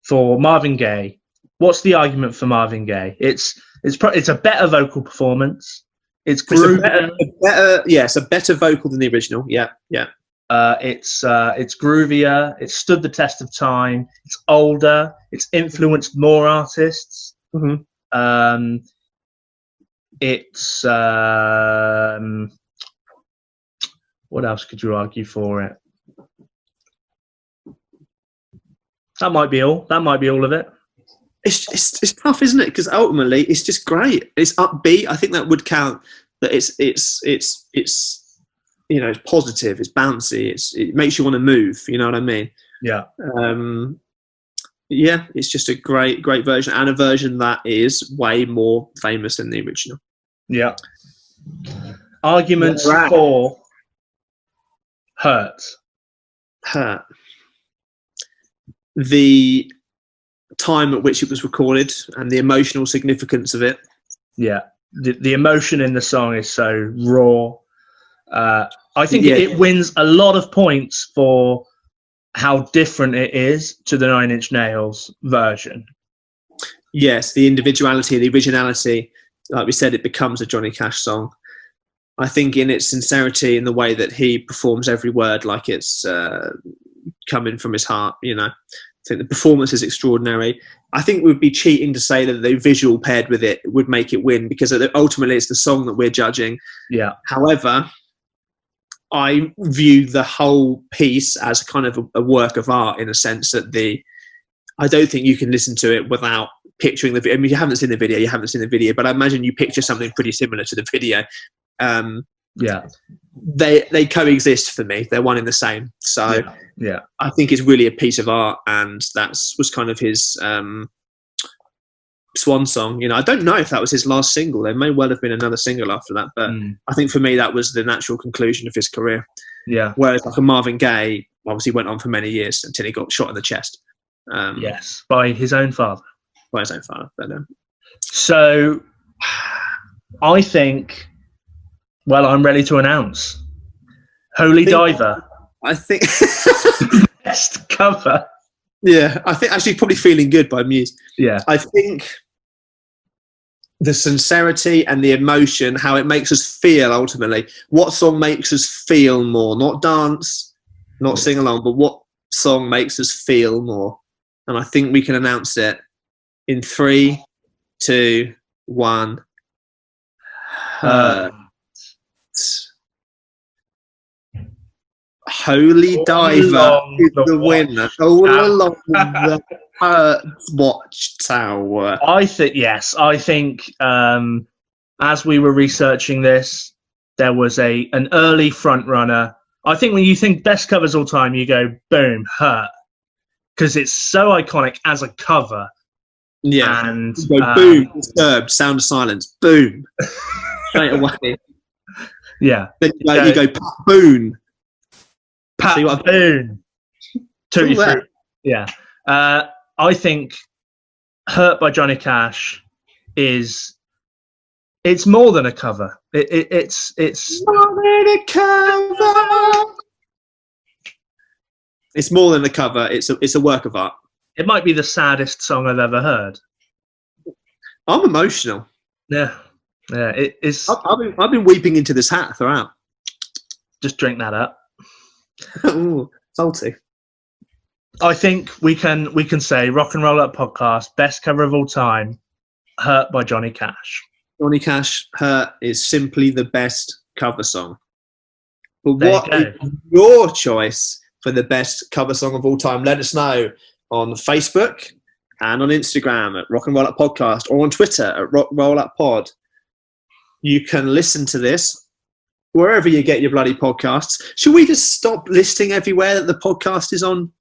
for Marvin Gaye. What's the argument for Marvin Gaye? It's a better vocal performance. It's groovier. It's a better vocal than the original. Yeah. It's groovier. It's stood the test of time. It's older. It's influenced more artists. It's what else could you argue for it? That might be all. That might be all of it. it's tough, isn't it? Because ultimately, it's just great. It's upbeat. I think that would count. That it's you know, it's positive. It's bouncy. It makes you want to move. You know what I mean? Yeah. Yeah, it's just a great version, and a version that is way more famous than the original. Yeah. Arguments for Hurt. The time at which it was recorded and the emotional significance of it. Yeah. The emotion in the song is so raw. I think it wins a lot of points for how different it is to the Nine Inch Nails version. Yes, the individuality, the originality. Like we said, it becomes a Johnny Cash song. I think in its sincerity, in the way that he performs every word like it's coming from his heart, you know. I think the performance is extraordinary. I think it would be cheating to say that the visual paired with it would make it win, because ultimately it's the song that we're judging. Yeah. However, I view the whole piece as kind of a work of art, in a sense that I don't think you can listen to it without picturing the video. I mean, you haven't seen the video, but I imagine you picture something pretty similar to the video. Yeah. They coexist for me. They're one and the same. So yeah. I think it's really a piece of art, and was kind of his swan song. You know, I don't know if that was his last single. There may well have been another single after that, but I think for me that was the natural conclusion of his career. Yeah. Whereas like a Marvin Gaye obviously went on for many years until he got shot in the chest. Yes, by his own father. But, so I think, well, I'm ready to announce Holy Diver. I think best cover. Yeah, I think actually probably Feeling Good by Muse. Yeah. I think the sincerity and the emotion, how it makes us feel ultimately. What song makes us feel more? Not dance, not sing along, but what song makes us feel more? And I think we can announce it in 3, 2, 1. Holy Diver is the winner. All along the Watchtower. I think, yes. I think as we were researching this, there was an early front runner. I think when you think best covers all time, you go, boom, Hurt. Because it's so iconic as a cover. Yeah. And boom, Disturbed, Sound of Silence, boom. Straight away. Yeah. Then you go Pat Boone. Pat Boone. Tutti Frutti. Yeah. I think Hurt by Johnny Cash it's more than a cover. It's more than a cover. It's more than a cover. It's a work of art. It might be the saddest song I've ever heard. I'm emotional. Yeah. It is. I've been weeping into this hat throughout. Just drink that up. Ooh, salty. I think we can say Rock and Roll Up Podcast, best cover of all time, Hurt by Johnny Cash. Johnny Cash, Hurt is simply the best cover song. But what is your choice for the best cover song of all time? Let us know on Facebook and on Instagram at Rock and Roll Up Podcast, or on Twitter at Rock Roll Up Pod. You can listen to this wherever you get your bloody podcasts. Should we just stop listing everywhere that the podcast is on?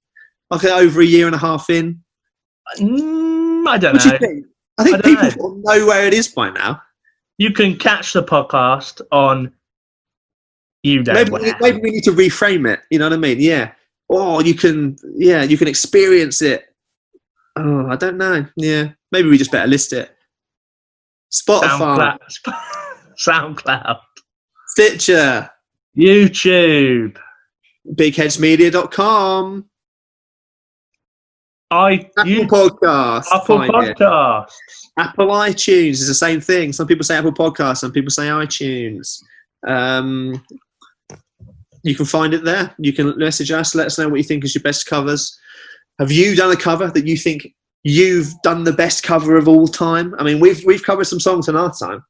Like over a year and a half in? I don't know. You think? I think people know where it is by now. You can catch the podcast on maybe we need to reframe it. You know what I mean? Yeah. Or you can experience it. Oh, I don't know. Yeah. Maybe we just better list it. Spotify. SoundCloud. Stitcher. YouTube. BigHeadsMedia.com. Apple Podcasts. Apple iTunes is the same thing. Some people say Apple Podcasts, some people say iTunes. You can find it there. You can message us, let us know what you think is your best covers. Have you done a cover that you think you've done the best cover of all time? I mean, we've covered some songs in our time.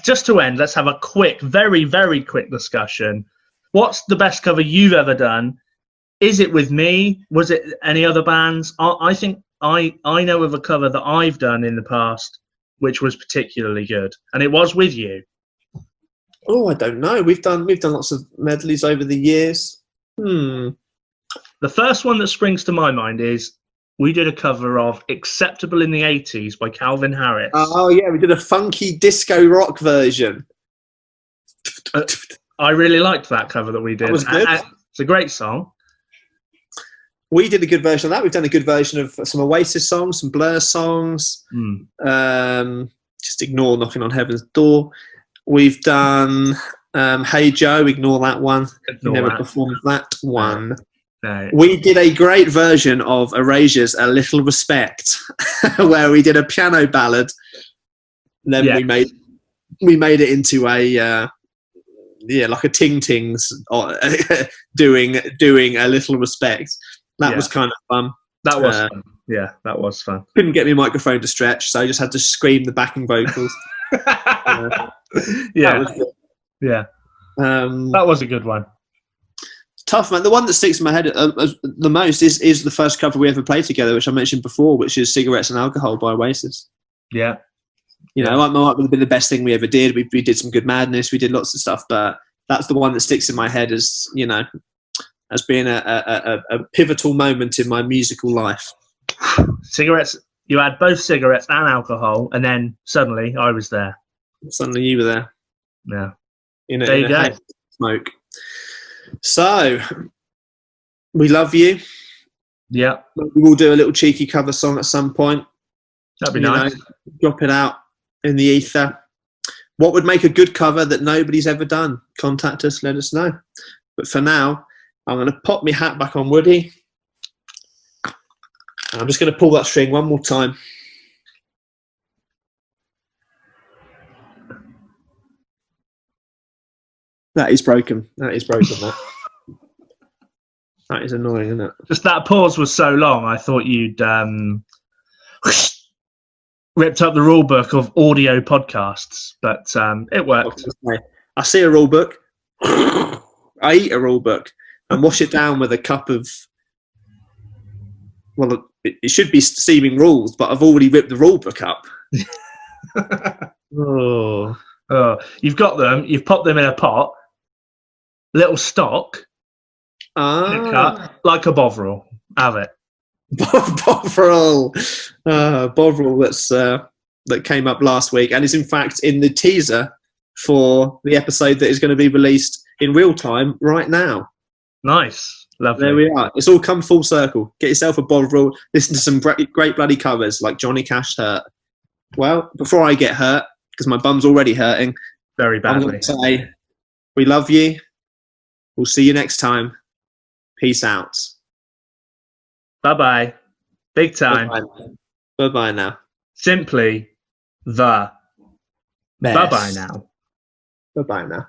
Just to end, let's have a quick, very, very quick discussion. What's the best cover you've ever done? Is it with me? Was it any other bands? I think I know of a cover that I've done in the past, which was particularly good, and it was with you. Oh, I don't know. We've done lots of medleys over the years. The first one that springs to my mind is we did a cover of "Acceptable in the '80s" by Calvin Harris. Oh yeah, we did a funky disco rock version. I really liked that cover that we did. That was good. It's a great song. We did a good version of that. We've done a good version of some Oasis songs, some Blur songs. Just ignore Knocking on Heaven's Door. We've done Hey Joe, ignore that one. Never performed that one. No. We did a great version of Erasure's A Little Respect, where we did a piano ballad. Then we made it into a like a Ting Tings doing A Little Respect. That was kind of fun. That was fun. Yeah, that was fun. Couldn't get my microphone to stretch, so I just had to scream the backing vocals. That was good. That was a good one. Tough, man. The one that sticks in my head the most is the first cover we ever played together, which I mentioned before, which is Cigarettes and Alcohol by Oasis. Yeah. You know, it might have been the best thing we ever did. We did some Good Madness. We did lots of stuff, but that's the one that sticks in my head as, you know, as being a pivotal moment in my musical life. Cigarettes. You had both cigarettes and alcohol, and then suddenly I was there. Suddenly you were there. Yeah. There you go. Smoke. So, we love you. Yeah. We will do a little cheeky cover song at some point. That'd be nice. Drop it out in the ether. What would make a good cover that nobody's ever done? Contact us, let us know. But for now, I'm going to pop my hat back on Woody. And I'm just going to pull that string one more time. That is broken. That is broken. That is annoying, isn't it? Just that pause was so long, I thought you'd ripped up the rule book of audio podcasts, but it worked. I see a rule book. I eat a rule book and wash it down with a cup of, well, it should be Steaming Rules, but I've already ripped the rule book up. Oh, you've got them. You've popped them in a pot. Little stock. Cut, like a Bovril. Have it. Bovril. Bovril that came up last week and is in fact in the teaser for the episode that is going to be released in real time right now. Nice. Lovely. There we are. It's all come full circle. Get yourself a Bovril. Listen to some great bloody covers like Johnny Cash Hurt. Well, before I get hurt, because my bum's already hurting, very badly, I'm going to say we love you. We'll see you next time. Peace out. Bye-bye. Big time. Bye-bye now. Simply the best. Bye-bye now. Bye-bye now.